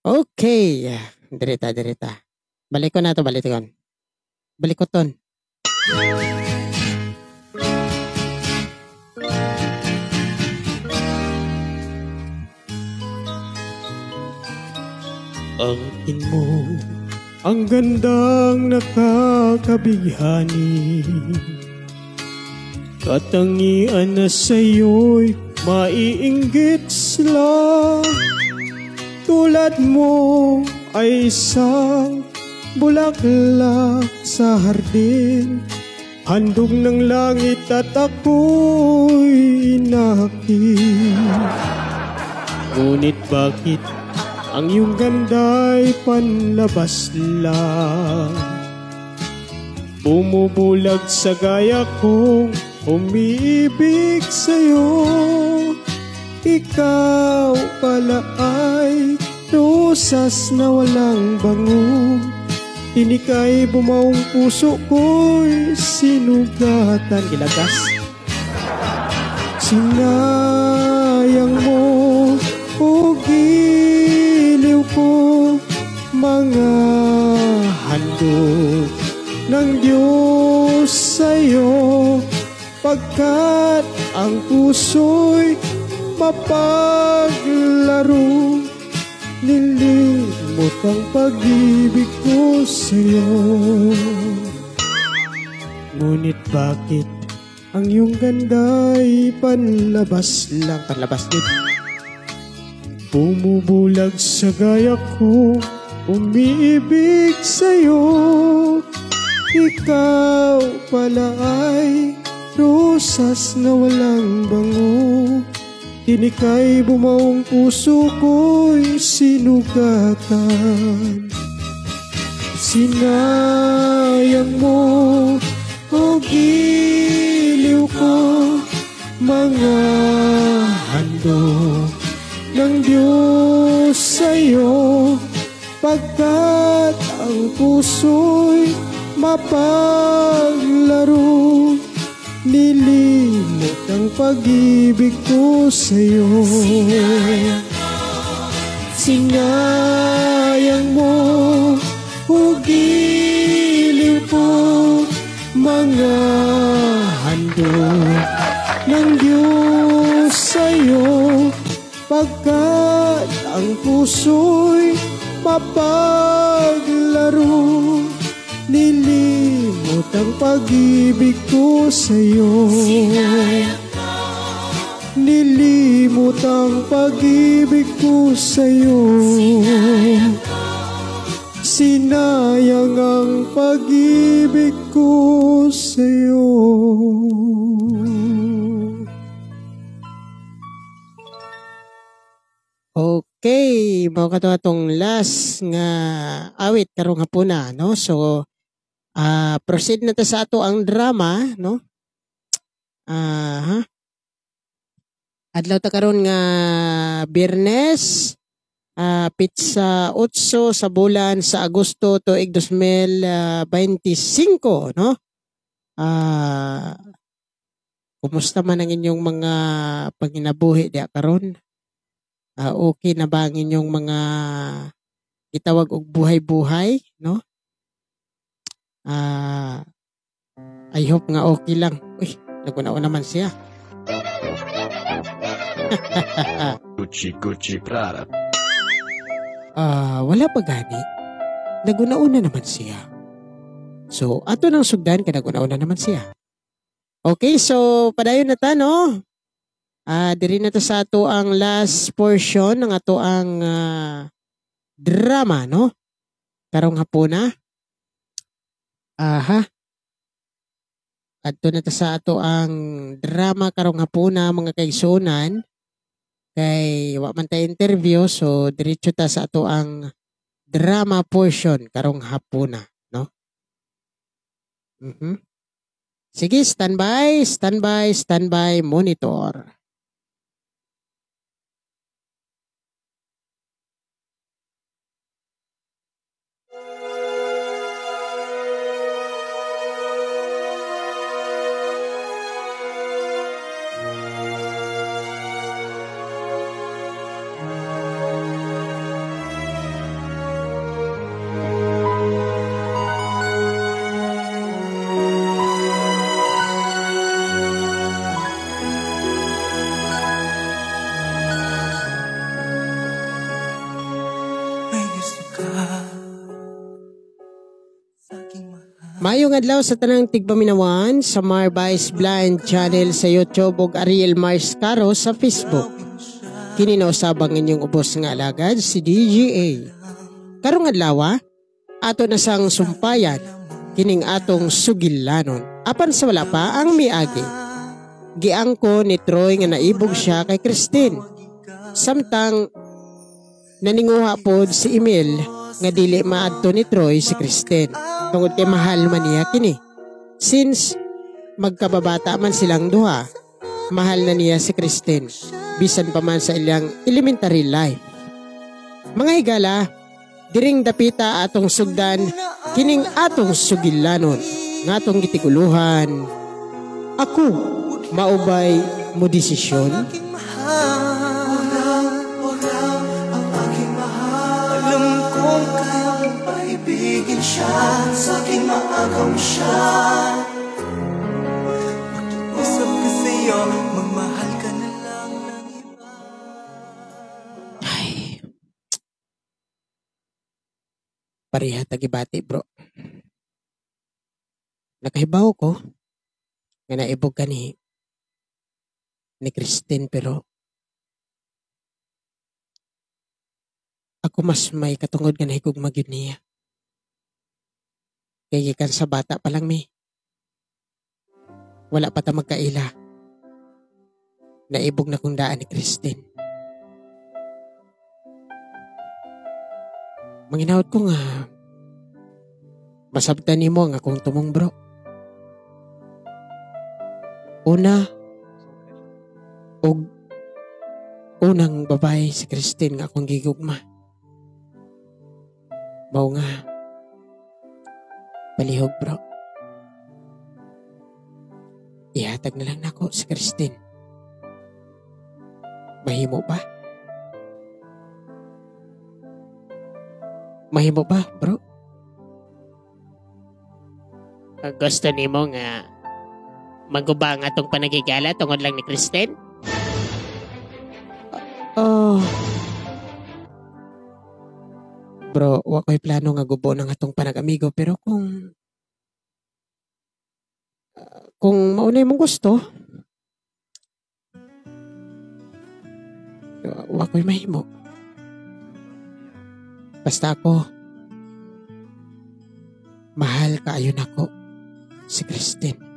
Okay. Dirita. Balikon na ito, balikoton. Angkin mo ang gandang nakakabighani, katangian na sa'yo'y maiinggit sila. Tulad mo ay isang bulaklak sa hardin, handog ng langit at ako'y inakit. Ngunit bakit ang iyong ganda'y panlabas lang? Bumubulag sa gaya kong umiibig sa'yo. Ikaw pala ay rosas na walang bango, tinikay bumaong puso ko'y sinugatan. Gilagas. Sinayang mo o giliw ko mga handog ng Diyos sa'yo, pagkat ang puso'y mapaglaro, nilimot ang pag-ibig ko sa'yo. Ngunit bakit ang iyong ganda'y panlabas lang? Panlabas din. Bumubulag sa gaya ko, umiibig sa'yo. Ikaw pala ay rosas na walang bango, tinikay bumaong puso ko'y sinugatan. Sinayang mo o giliw ko mga handog ng Diyos sa'yo, pagkat ang puso'y mapaglaro. Nilimot ang pag-ibig ko sa'yo. Sinayang mo o giliw ko mga handog ng Diyos sa'yo, pagkat ang puso'y mapaglaro. Nilimot ang pag-ibig ko sa'yo. Nilimot ang pag-ibig ko sa'yo. Sinayang ang pag-ibig ko sa'yo. Okay, mao kato atong last nga awit karong hapuna, no? So proceed na ta sa ato ang drama, no? Adlaw ta karon nga Biyernes, pizza 8 sa bulan sa Agosto tuig 2025, no? Kumusta man ang inyong mga panginabuhi diya karon? Okay na ba ang inyong mga gitawag og buhay-buhay, no? I hope nga okay lang. Uy, naguna naman siya. Gucci Prada. Wala pa gani. Naguna-una naman siya. So, ato nang sugdan ka naguna-una naman siya. Okay, so padayon na ta, no? Diri na ta sa ato ang last portion ng ato ang drama, no? Karong hapuna. Adto na ta sa ato ang drama karong hapuna, mga kaigsunan. Kay wa man ta interview, so diretso ta sa ato ang drama portion karong hapuna, no? Sige, standby, monitor. Mayong adlaw sa tanang tigpaminawan sa Marvice Blind Channel sa YouTube ug Ariel Mars Caro sa Facebook. Kini na usabang inyong ubos nga alagad si DGA. Karong adlaw, ato na sang sumpayan kining atong sugilanon. Apan sa wala pa ang miagi. Giangko ni Troy nga naibog siya kay Christine. Samtang naninguha pod si Emil nga dili maadto ni Troy si Christine. Tungod kay mahal man niya kini. Since magkababata man silang duha, mahal na niya si Christine. Bisan pa man sa ilang elementary life. Mga higala, diring dapita atong sugdan, kining atong sugilanon, nga atong gitiguluhan. Ako, maubay mo desisyon? Alam kong kaya mong paibigin siya, sa aking maagaw siya. Mag-usap ka sa'yo, magmahal ka na lang ng iba. Ay. Pareha tagibati, bro. Nakahibaw ko nga naibog ka ni Christine, pero ako mas may katungod nga nahigugma gyud niya. Kaya gikan sa bata pa lang mi. Wala pa ta magkaila. Naibog na kong daan ni Christine. Manginawad ko nga masabtan nimo nga akong tumong, bro. Una, unang babae si Christine nga akong gigugma. Mao nga, palihog, bro. Ihatag na lang nako si Christine. Mahimo ba? Mahimo ba, bro? Gusto nimo nga maguba ang atong panagigala tungod lang ni Christine? Bro, wa ko'y plano nga gubo ng atong panag-amigo, pero kung maunay mong gusto, wa ko'y mahimo. Basta ako, mahal kaayo nako si Christine.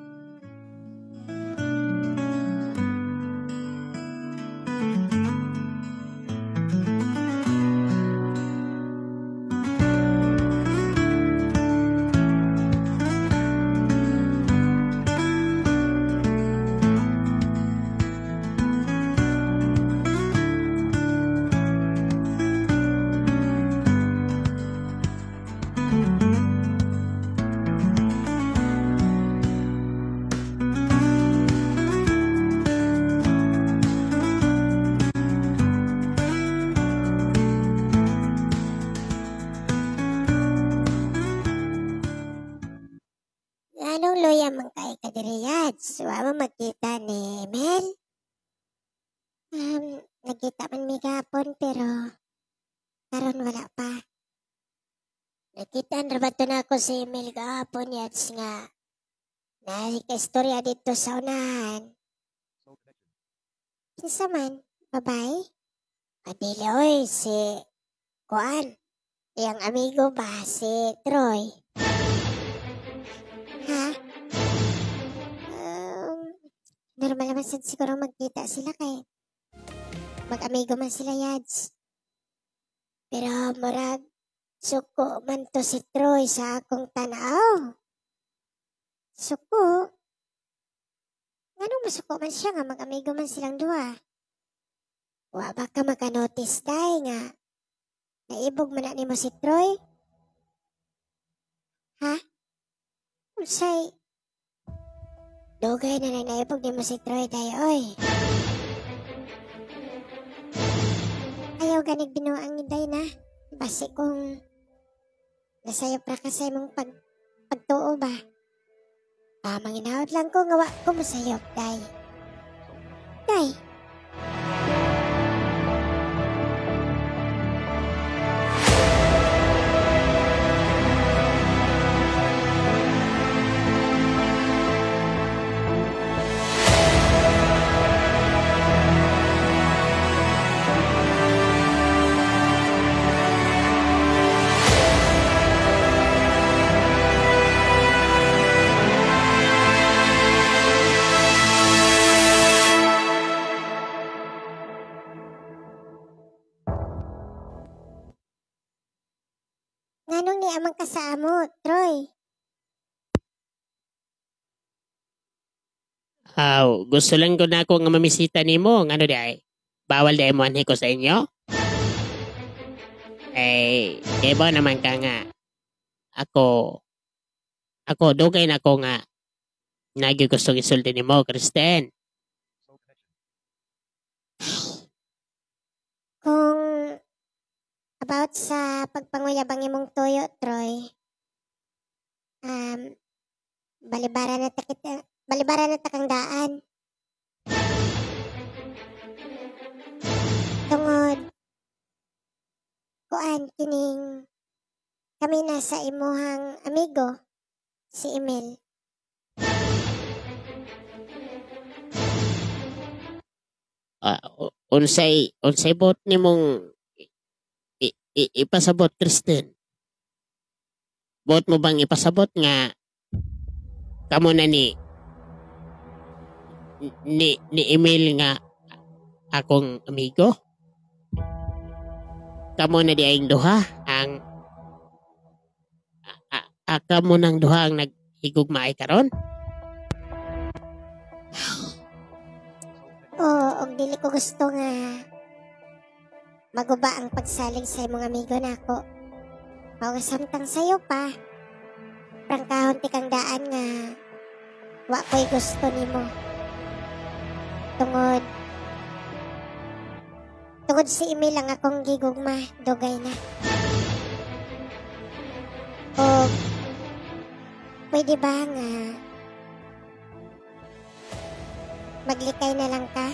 Anong loya man kay kadiriyats? Wa mo magkita ni Mel? Nagkita man mi gapon pero karon wala pa. Nakita na ba to na ako si Mel gapon yats nga istorya dito sa unahan. Kinsa man, babae? Adili oy, si Kuan. Iyang amigo ba, si Troy. Ha? Normal naman siguro magkita sila kay mag-amigo man sila yads. Pero murag suko man to si Troy sa akong tanaw. Suko? Anong masuko man siya nga mag-amigo man silang duha? Wa ba ka maka-notice dahi nga naibog man na nimo si Troy? Ha? Unsay dugay na naibog nimo si Troy dahi oy. Ayaw ganig binuang inday na. Basi kung nasayop ra ka sa imong pagtuo ba. Manginawad lang ko nga wa ko masayop day. Day. Nganong ni amang kasaamo, Troy? Gusto lang ko na ako nga mamisita nimo, ngano di bawal di mo anhi ko sa inyo? Iba naman ka nga. Ako dugay na ako nga nagi gustong isulti nimo, Kristen. Kung about sa pagpanguyabang imong tuyo, Troy, balibara na takang daan. Tungod, kuan kining kami na sa imuhang amigo, si Emil. Unsay bot nimong ipasabot, Kristen? Bot mo bang ipasabot nga kamo na ni Emil nga akong amigo? Kamo na di aing duha ang kamo nang duha ang naghigugmaay karon? Og dili ko gusto nga maguba ang pagsalig sa imong amigo nako. O samtang sayo pa, prangkahon ti kang daan nga wa ko'y gusto nimo. Tungod si Emil lang akong gigugma, dugay na. O pwede ba nga maglikay na lang ka?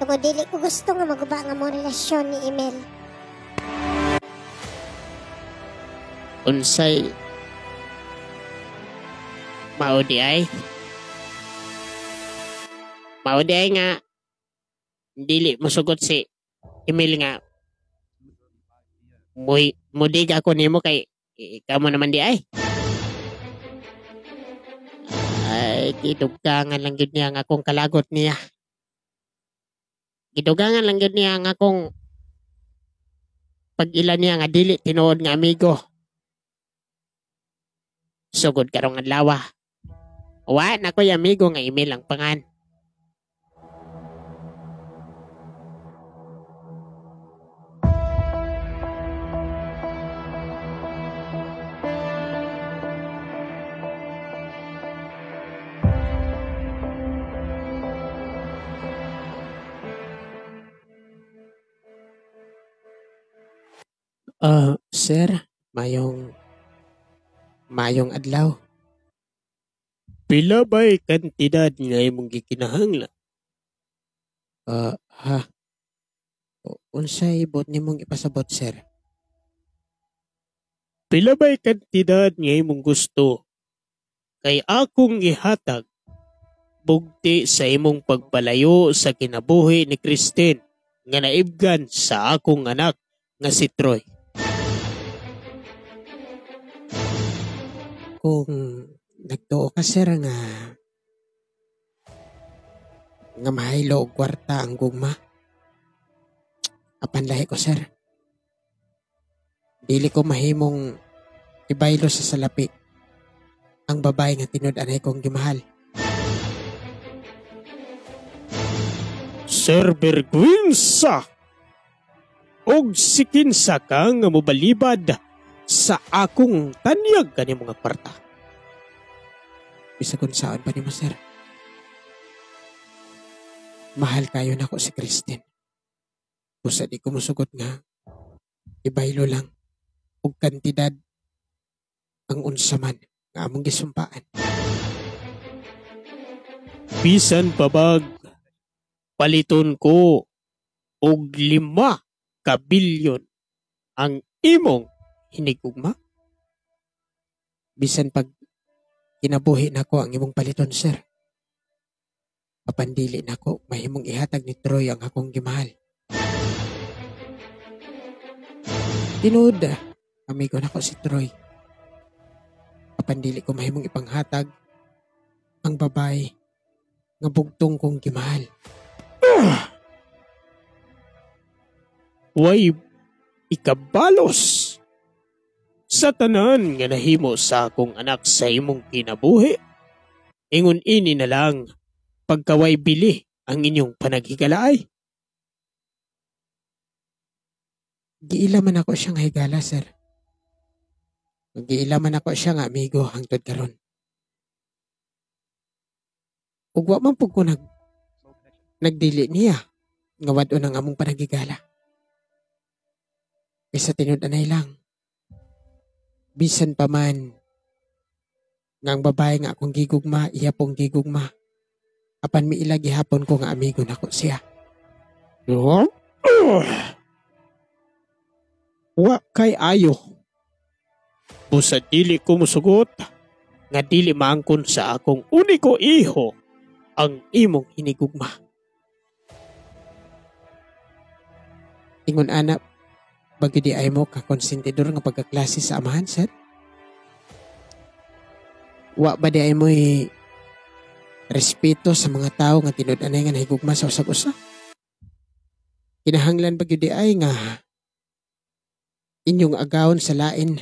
Tungod dili ko gusto nga maguba nga mo relasyon ni Emil. Unsay maudi ay nga dili musugot si Emil nga mudig ako nimo kay kamo naman di ay gidugangan lang gid niya nga akong kalagot niya. Gidugangan lang gid niya nga akong pag-ilan niya nga dili tinuod nga amigo. Sugod karong adlaw. Wa na ko'y amigo nga Emil ang pangan. Sir, mayong adlaw. Pila ba'y kantidad nga imong gikinahanglan? Unsay bot nimong ipasabot, sir? Pila ba'y kantidad nga imong gusto? Kay akong ihatag bugti sa imong pagpalayo sa kinabuhi ni Christine nga naibgan sa akong anak nga si Troy. Kung nagtuo ka, sir, nga mahilo og kwarta ang gugma, apan lahi ko, sir. Dili ko mahimong ibaylo sa salapi ang babae nga tinud-anay kong gimahal. Sir Berguinsa, og sikinsa ka nga mobalibad sa akong tanyag kani mga kwarta. Bisa kung saan pa ni mo, sir. Mahal kayo na ko si Christine. Kusa di ko musugot nga ibaylo lang og kantidad ang unsaman nga among gisumpaan. Bisan pabag paliton ko og 5 kabilyon ang imong hinigugma. Bisan pag kinabuhi nako ang imong paliton, sir. Papandili nako mahimong ihatag ni Troy ang akong gimahal. Tinuod, amigo nako si Troy. Papandili ko mahimong ipanghatag ang babae nga bugtong kong gimahal. Way ikabalos sa tanan nga nahimo sa akong anak sa imong kinabuhi. Ingon ini na lang pagkaway bili ang inyong panaghigalaay. Giila man ako siyang higala, sir. Giila man ako siya nga amigo hangtod karon. Ug wa man pud ko nagdili niya nga wad-on ang among panaghigala. Isa tinud-anay lang. Bisan pa man nga ang babae nga akong gigugma, iya pong gigugma. Apan miila gihapon ko nga amigo nako siya. Wa kay ayo. Busa dili ko musugot nga dili maangkon sa akong uniko iho ang imong hinigugma. Ingon anak, bagi di ay mo kakonsentidor nga pagkaklase sa amahan, sir? Wa ba di ay mo respeto sa mga tao nga tinud-anay nga nahigugma sa usag-usa? Kinahanglan ba di ay nga inyong agawon sa lain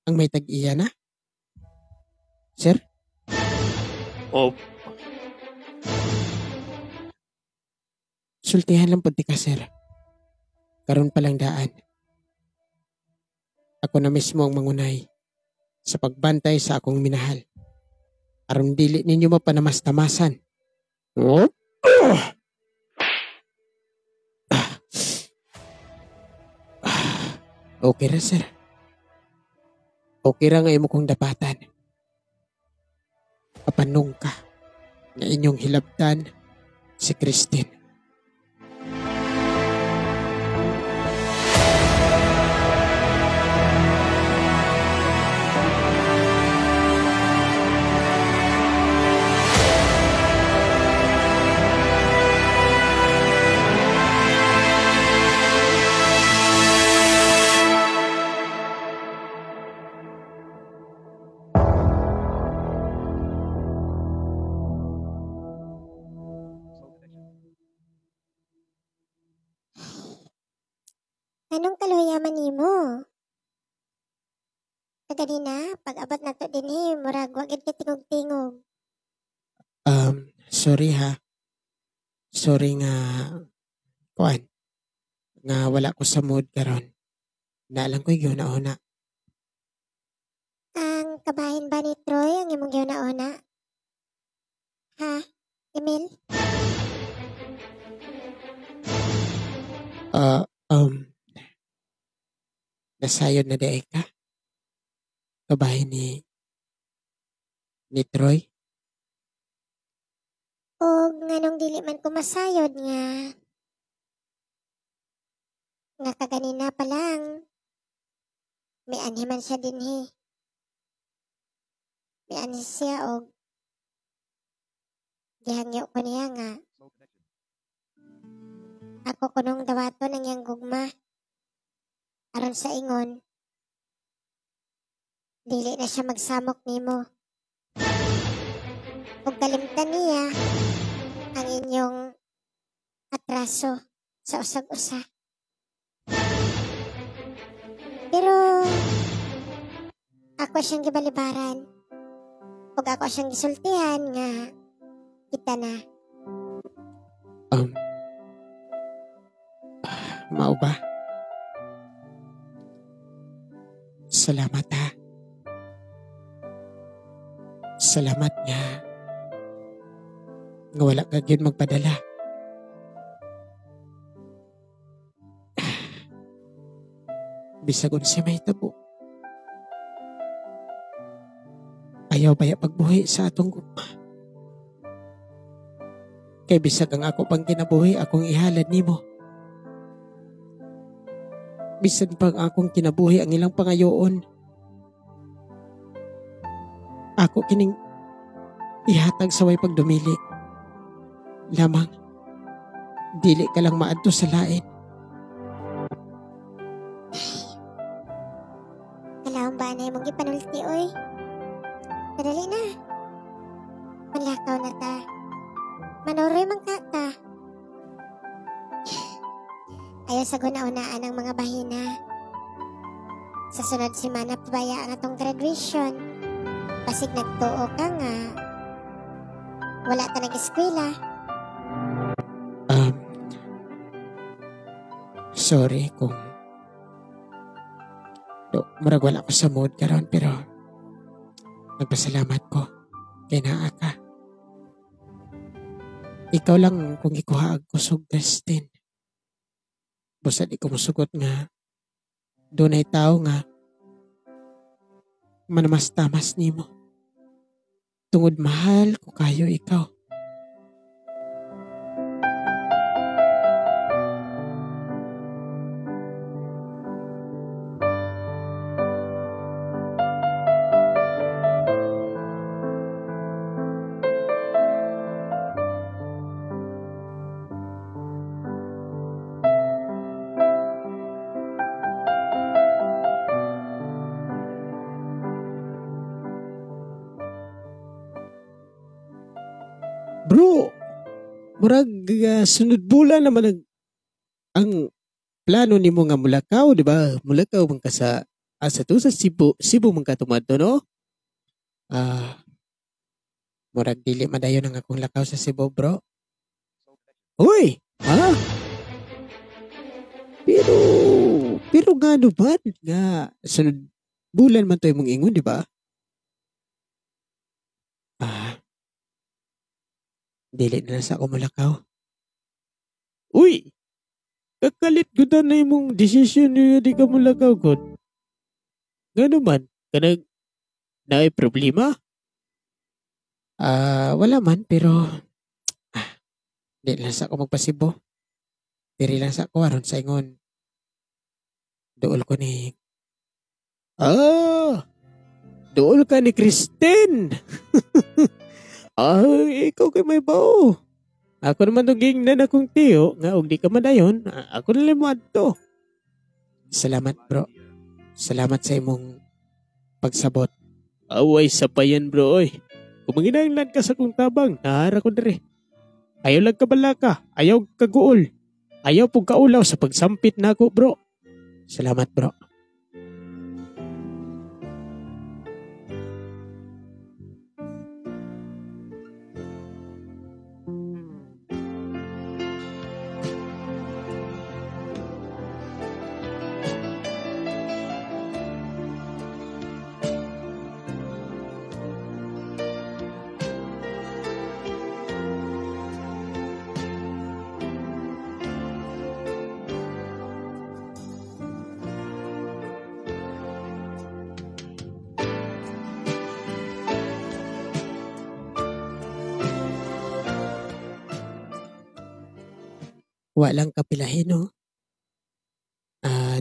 ang may tag-iya na? Sir? Oh. Sultihan lang po di ka, sir. Karon palang daan. Ako na mismo ang mangunay sa pagbantay sa akong minahal. Aron dili ninyo mapanamastamasan. Okay ra, sir. Okay ra nga imo kong dapatan. Kapanong ka na inyong hilabtan si Christine. Anong kaluyaman nimo? Kaganina, pag-abot na to din murag wag gid tingog-tingog. Sorry ha. Sorry nga, kuan, nga wala ko sa mood karon. Naalang ko yung una. Ang kabahin ba ni Troy ang imong giuna-una? Ha, Emil? Nasayod na daig ka? Kabahin ni Troy? O nganong dili man ko masayod nga kaganina pa lang. May anhi man siya dinhi. May anhi siya og gihangyo ko niya nga ako kunong dawaton ang iyang gugma. Aron sa ingon, dili na siya magsamok nimo. Ug kalimtan niya ang inyong atraso sa usag-usa. Pero ako siyang gibalibaran ug ako siyang gisultihan nga kita na. Mao ba? Salamat ha. Salamat nga wala ka gyud magpadala. Bisag unsa may tabo. Ayaw baya pagbuhi sa atong gugma. Kay bisag ang ako pang kinabuhi akong ihalad nimo. Bisan pang akong kinabuhi ang ilang pangayoon. Ako kining ihatag sa way pagdumili. Lamang, dili ka lang maadto sa lain. Kalawang ba na imong gipanulti, oy? Kadali na. Manlakaw na ta. Manuroy man ka. Ayaw sa guna-unaan ang mga bahina. Sa sunod semana pabaya ang atong graduation. Pasig nagtuo ka nga. Wala ta nag-eskwela. Sorry kung murag wala ko sa mood karon pero nagpasalamat ko kay naa ka. Ikaw lang kung ikuhaag ko sa Christine. Basta di ko musugot nga doon ay tao nga manamas-tamas nimo. Tungod mahal ko kayo ikaw. Bro, murag sunod bulan naman ang plano nimo nga mulakaw, di ba? Mulakaw man ka sa to sa Cebu man ka tumadto, no? Murag dili madayon ang akong lakaw sa Cebu, bro. Uy, ha? Pero gano ba nga sunod Bulan man to imong ingon, di ba? Dili na sa ako mulakaw. Uy! Kakalit ko na imong desisyon niyo di ka mulakaw ko. Nga naman, kanag naay problema? Wala man, pero di lang sa ako magpasibo. Diri lang sa ako aron sa ingon. Duol ko ni... Duol ka ni Kristen! Ikaw kay may bao. Ako naman tuging na akong tiyo, nga og di ka madayon, ako na limad to. Salamat bro. Salamat sa imong pagsabot. Away sa payan bro, oy. Kung manginahanglan ka sa kong tabang, nahara ko dere. Ayaw lang kabala ka, ayaw kaguol. Ayaw pong kaulaw sa pagsampit na ako bro. Salamat bro. Walang kapilahin, no?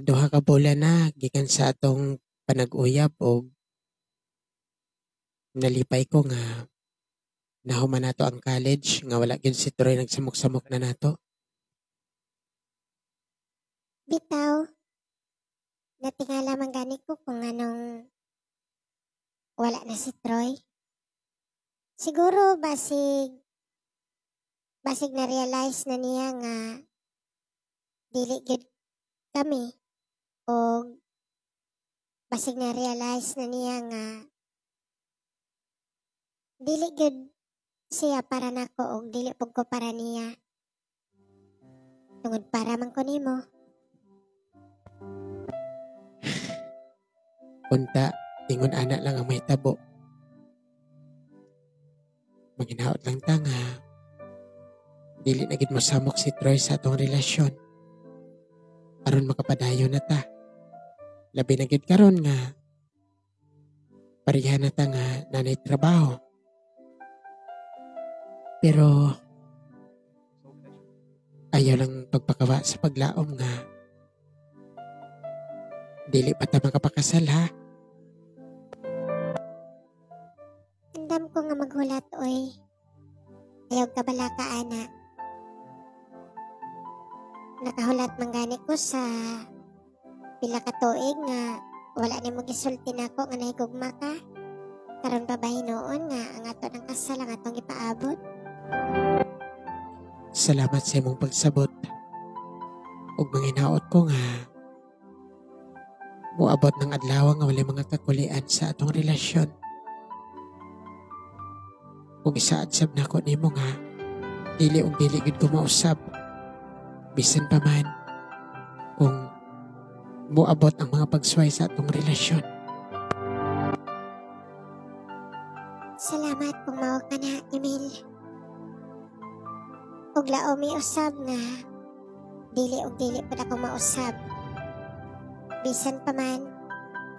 Duha ka bulan na, gikan sa atong panag-uyab o nalipay ko nga nahuman nato ang college, nga wala gyud si Troy nagsamok-samok na nato. Bitaw, natingala man gani ko kung anong wala na si Troy. Siguro basig na-realize na niya nga dili gyud kami o basig na-realize na niya nga dili gyud siya para nako o dili pug ko para niya. Tungod para man ko nimo. Punta, ingon anak lang ang may tabo. Maginaot lang ta nga dili na gid mosamok si Troy sa atong relasyon. Aron makapadayon na ta. Labi na gid karon nga pareha na ta nga nanay trabaho. Pero ayaw lang pagpakawa sa paglaom nga dili pa ta makapakasal ha. Andam ko nga maghulat oy. Ayaw ka bala ka ana. Nakahulat man gani ko sa pila ka tuig nga wala ni mo gisulti nako nga nahigugma ka. Karon pa ba hinuon nga ang ato ng kasal ang atong ipaabot? Salamat sa imong pagsabot. Ug manginaot ko nga moabot ng adlaw nga wala mga kakulian sa atong relasyon. Ug isaad-sab nako nimo nga dili gid ko mausab. Bisan pa man kung moabot ang mga pagsuway sa atong relasyon. Salamat kung mao ka na, Emil. Ug lao mi usab nga dili pa ako mausab. Bisan pa man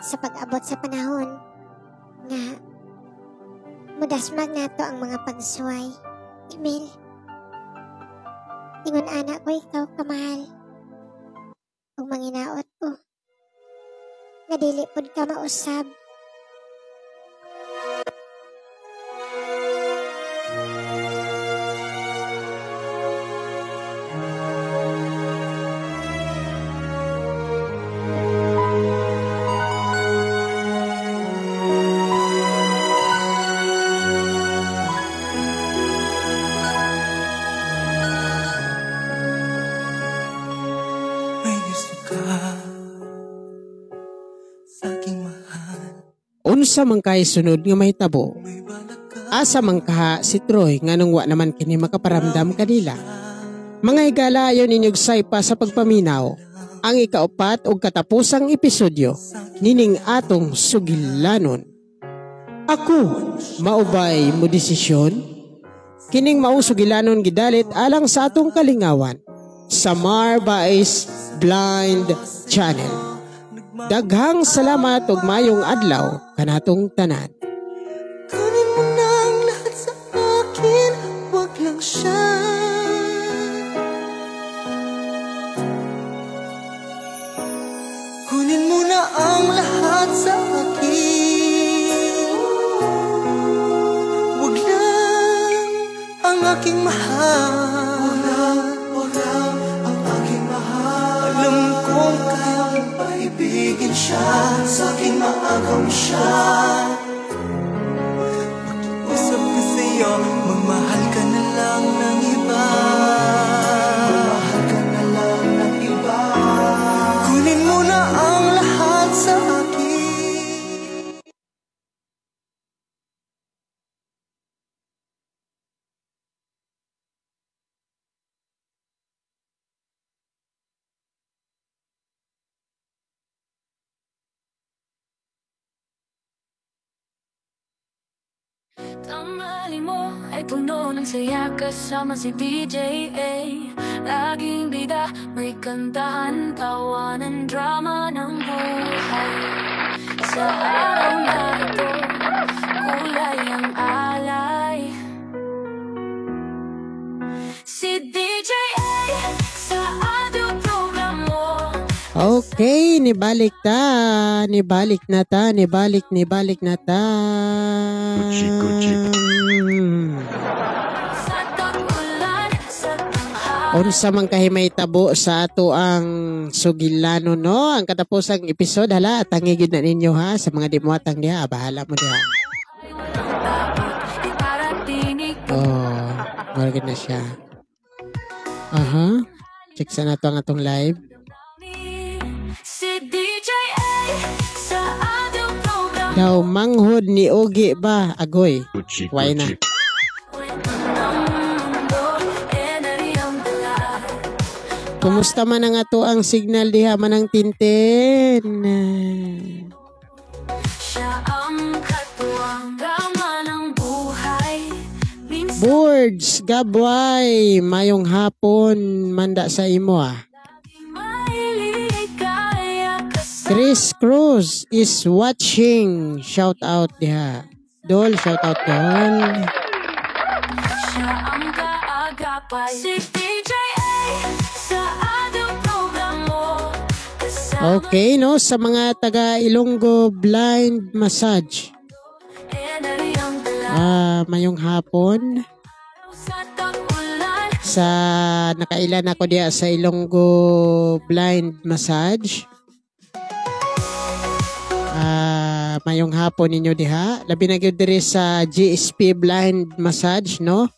sa pag-abot sa panahon nga mudasmag nato ang mga pagsuway. Emil, ingon anak ko ikaw kamahal. Kung manginaot ko, nga dili pud ka mausab. Unsa man kay sunod nga may tabo? Asa man kaha si Troy nga nung wa naman kini makaparamdam kanila. Mga higala ayon ninyog saypa sa pagpaminaw. ang ikaupat o katapusang episodyo nining atong sugilanon. Ako, maubay mo desisyon? Kining maong sugilanon gidalit alang sa atong kalingawan sa Marbais Blind Channel. Daghang salamat ug mayong adlaw kanatong tanan. Kunin mo na ang lahat sa akin, wag lang siya. Kunin mo na ang lahat sa akin, wag lang ang aking mahal. Wag lang ang aking mahal. Alam kong kaya mo paibigin siya, sa aking maagaw siya. Usap ko sa'yo, magmahal ka na lang ng iba. Magmahal ka na lang ng iba. Kunin mo na ang lahat sa akin. Tanghali mo ay puno ng saya kasama si DJA. Laging bida, may kantahan, tawanan, drama ng buhay. Sa araw na ito, kulay ang alay. Si DJA sa audio program mo. Okay, nibalik na ta. Unsa man kahimay tabo sa ato ang sugilano, no? Ang katapusang episode, hala, tangigid na ninyo ha, sa mga dimuatang diha, bahala mo diha. Oh, maragid na siya. Check sa nato ang atong live. Daw manghod ni Ogi ba? Agoy. Why na? Kumusta man ang ato ang signal diha manang tintin? Boards, gabway, mayong hapon, manda sa imo ah. Chris Cruz is watching. Shout out diha. Dol, shout out Dol. Okay, no, sa mga taga Ilonggo Blind Massage. Mayong hapon. Sa nakailan ako diya sa Ilonggo Blind Massage. Mayong hapon ninyo diha. Labi na gyud diri sa GSP Blind Massage, no?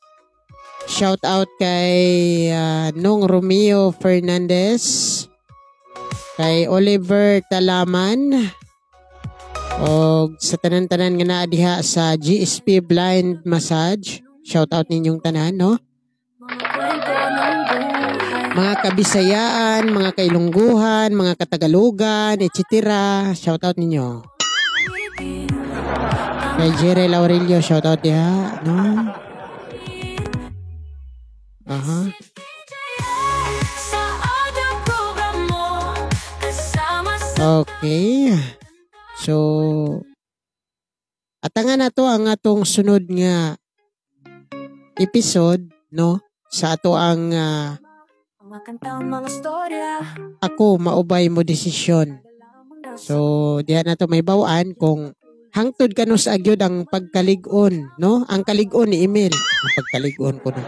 Shout out kay Nong Romeo Fernandez, kay Oliver Talaman, o sa tanan-tanan nga naa diha sa GSP Blind Massage. Shout out ninyong tanan, no? Mga Kabisayaan, mga Kailungguhan, mga Katagalugan, etc. Shout out ninyo. Kay Jerry Laurelio, shout out diha, no? Okay. So, atangan na to ang atong sunod nga episode, no? Sa ato ang ako, maubay mo desisyon. So, diha na to may bawaan kung hangtod kanus agyod ang pagkalig-on, no? Ang kalig-on ni email. Ang pagkalig-on ko na.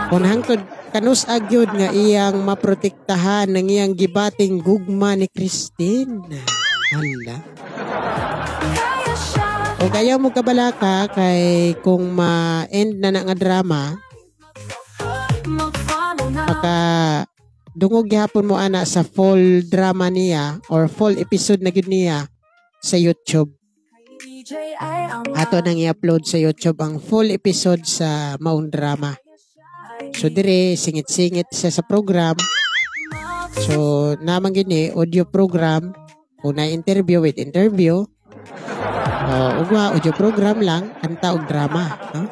Kung hangtod kanus agyod nga iyang maprotektahan ng iyang gibating gugma ni Christine. Hala. O kaya mo kabalaka kay kung ma-end na nga drama, baka dungog gihapon mo ana sa full drama niya or full episode na gid niya sa YouTube. Ato nang i-upload sa YouTube ang full episode sa maong drama. So dire singit-singit siya sa program. So, naman gini, audio program, kung na-interview with interview, ugwa, audio program lang, kanta o drama. No?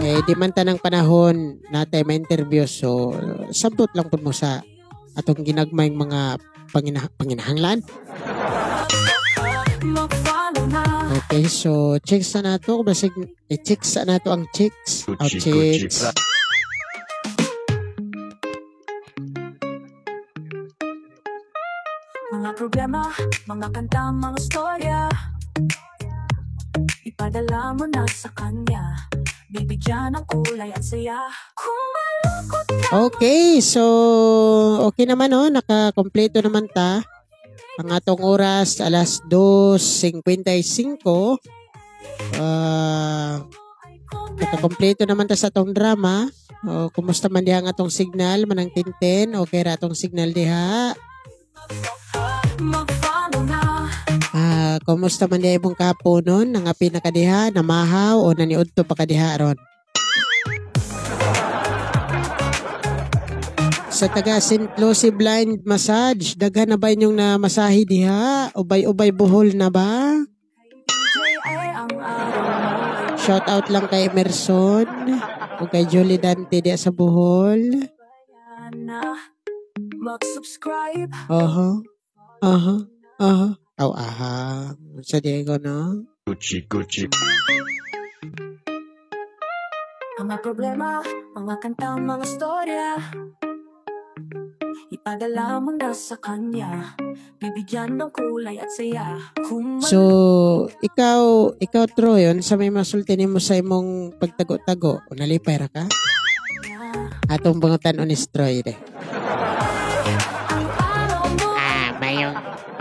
Di man tanang panahon natin ma-interview, so, sabot lang po mo sa atong ginagmayng mga panginahanglan. Okay, so, checks na nato. Basig, i-checks na nato ang checks. Checks. Mga problema, mga kanta, mga storya, ipadala mo na sa kanya. Bibigyan ng kulay at saya. Kung malungkot ka. Okay, so okay naman nakakompleto naman ta. Ang atong oras alas 2:55. Nakakompleto naman ta sa atong drama. Kumusta man diha ang atong signal manang tinten? Okay ra atong signal diha. Kumusta man diha imong kapunon? Nangapi na kadiha, namahaw o naniudto pa kadiha ron? Sa taga St. Lucie Blind Massage, daghan na ba inyong na masahe diha? Ubay-ubay buhol na ba? Shout out lang kay Emerson o kay Julie Dante diha sa buhol. Mag-subscribe. Sa Diego, no? Gucci. Mga problema, mga kanta, mga storya, ipadala mo na sa kanya. Bibigyan ng kulay at saya. So, ikaw Troy, sa may masulti mo sa imong pagtago-tago, o nalipay ra ka? Atong bangutan o ni Troy,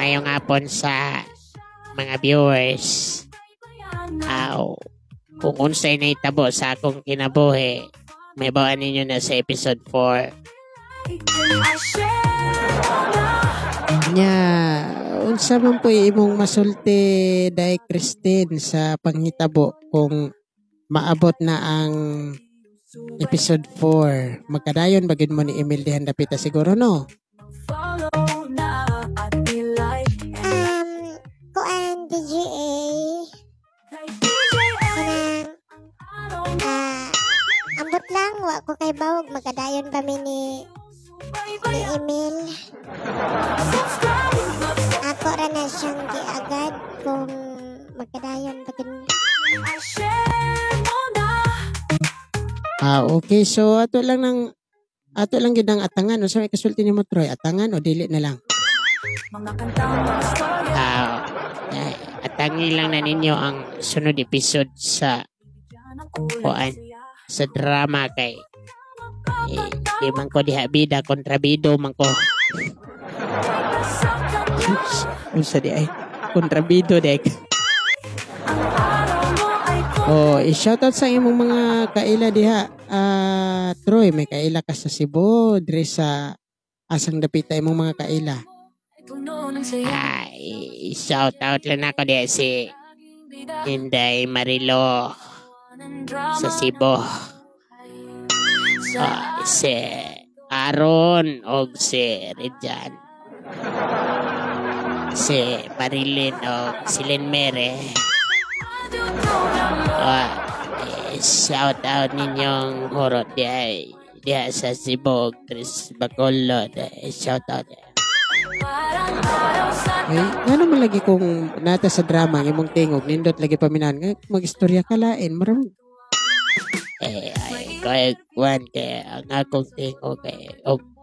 Mayong hapon sa mga viewers. Kung unsay na itabo sa akong kinabuhi, may bawaan ninyo na sa episode 4. Unsa man po imong masulti day Christine sa panghitabo kung maabot na ang episode 4. Magkadayon bagid mo ni Emil dihan dapita siguro, no? Kuan DJA ambot lang wa ko kay bawog magkadayon pa mi ni Emil. Ako ra na siyang giagad kung magkadayon pa kin. Okay, so ato lang gid ang atangan. Unsa may kasulti nimo Troy? Atangan o dili na lang? Atangi lang na ninyo ang sunod episode sa drama kay di man ko diha bida kontrabido man ko. Unsa di ay kontrabido dek. I-shoutout sa imong mga kaila diha. Troy, may kaila ka sa Cebu, dire sa asang dapita imong mga kaila. Shoutout lang ako diha si Inday Marilo sa Cebu. Si Aaron o si Rejan. Si Marilyn o si Lenmere. Shout out ninyong horot diya sa Cebu, Chris Bacolod. Shout out. Ano man lagi kung nata sa drama ng imong tingog nindot lagi paminan nga mag-istorya ka lain maram. Kaya kuwan kay ang akong tingog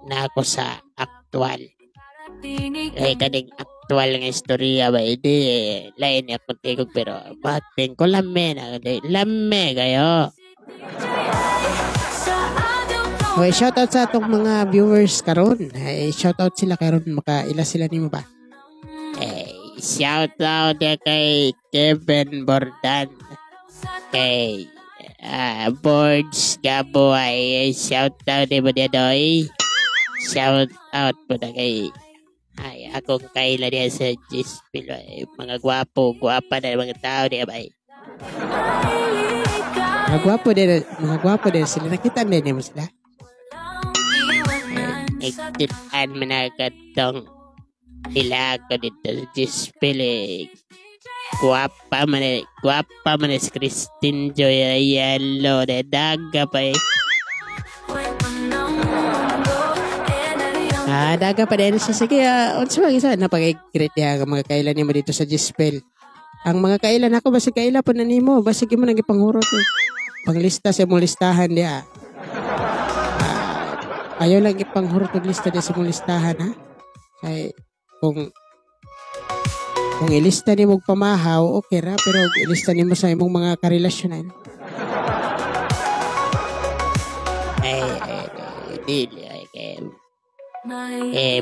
na ako sa aktual. Kaning aktual nga istorya ba hindi lain akong tingog pero bating ko lame kayo. Shoutout sa atong mga viewers karon. Shoutout sila karon makaila sila nimo ba? Shoutout kay Kevin Bordan, kay Boards Gabo ay shoutout mo dia doy. Shoutout po na kay akong kaila diya sa Gispil, mga gwapa na mga tao diya ba? Mga gwapo din sila. Nakita din mo sila. nagtipan manakatong ila ko dito sa Gispele. Guwapa man si Christine Joy Ayalo na daga pa eh. Daga pa din siya. Sige, unsa mag-isa napag-greet niya ang mga kailan mo dito sa Gispel. Ang mga kailan ako, basig kailan po na nimo. Basig mo nang ipanghurot. Panglista sa mong listahan niya. Ayaw lang ipanghurot ng lista niya sa mong listahan, ha? Ay, kung ilista ni mong pamahaw, okay ra. Pero ilista ni mo sa imong mga karelasyonan. Dili.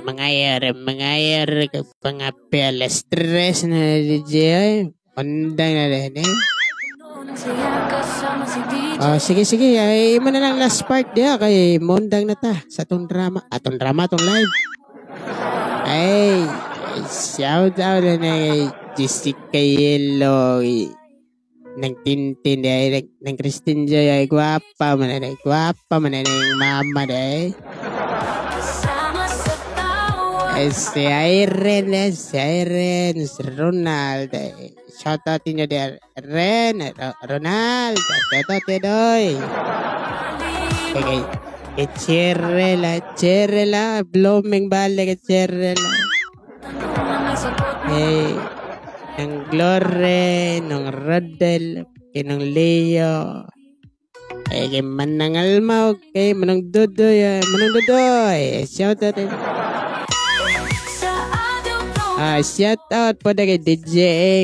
Mangayar pangapel stress na DJ undang na rin sige ay mo na lang last part dia kay mondang na ta sa tong drama tong live ay shout out na Jessica Yellow ng Tintin ay ng Christine Joy ay gwapa man yung mama day. Si Irene, si Ronald. Shout out niyo der. Ronald. Shout out niyo doy. Cherrela. Blooming balik ke Cherrela. Ng Glore, ng Rodel, ng Leo. Kay Manang Almaw, kay Manang Dudoy. Shout out niyo. Shout out po na kay DJ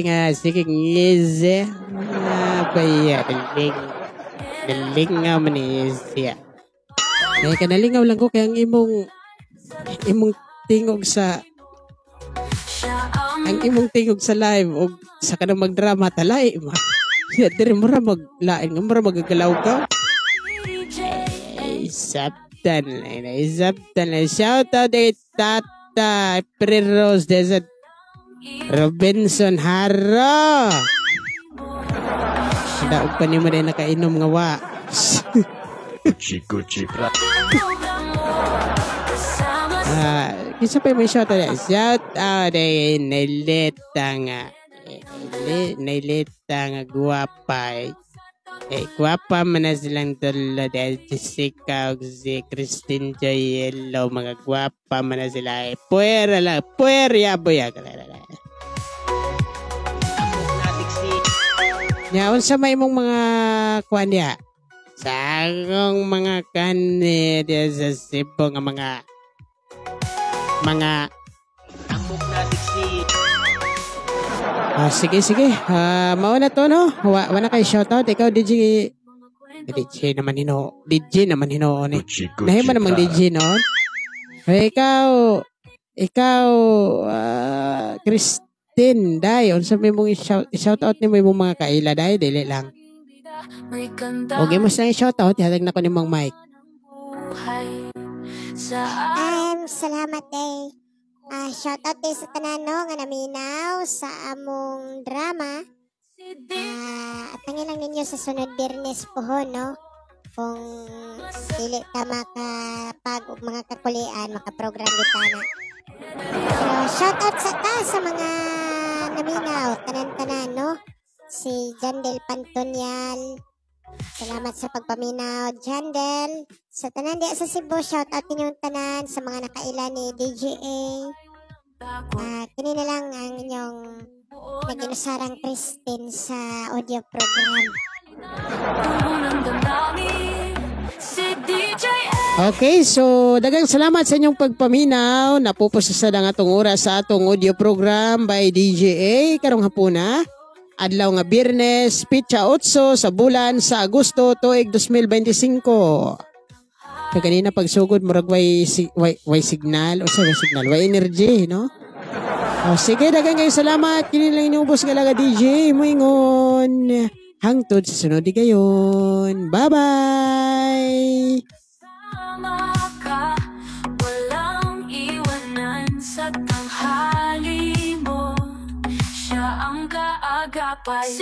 nga sige ngize paya nalingaw man siya kaya kanalingaw lang ko kaya ang imong tingog sa live o sa kanang magdrama talay ma dire mo ra maglain nga mo ra magagalaw ka isabtan shout out kay Pre-Rose Desert Robinson Haro daog pa ni mo rin nakainom nga wa Kuchi pra isa pa may shout out ay nailita nga guwapa guwapa man na silang tulad Jessica o si Christine Joy Yellow mga guwapa man na sila puwera boya unsa may mong mga kuan niya sa akong mga kanid sa Cebu nga mga ambok na diksi. Sige. Mauna to no. Wala kay shoutout. Ikaw DJ naman hino. DJ naman hino ni. Nahi man namang DJ no. Ikaw Christine dai unsa may mong shoutout ni mo imong mga kaila dai dili lang. Okay mo sa shoutout hatag na ko nimong mic. Salamat day. Shoutout din sa tanan no nga naminaw sa among drama. At lang ninyo sa sunod Biyernes pohon no. Kung dili ta makapag og mga kakulian, makaprogram kita na. Pero shoutout sa mga naminaw, tanan-tanan no. Si Jandel Pantonyal. Salamat sa pagpaminaw, Jandel. Sa tanan diya sa Cebu, shoutout ninyong tanan sa mga nakaila ni DJA. Kini na lang ang inyong naginusarang Christine sa audio program. Okay, so daghang salamat sa inyong pagpaminaw. Napupusasad ang atong oras sa atong audio program by DJA karong hapuna. Adlaw nga Biyernes, Pitsa 8 sa bulan sa Agosto tuig 2025. Kaya kanina pagsugod murag way signal o sa signal, way energy, no? Sige, daghang kayo salamat. Kini lang inyong boss galaga DJ moingon. Hangtod sa sunod gayon. Bye-bye. Walang iwanan sa tanghali mo. Siya ang kaagapay.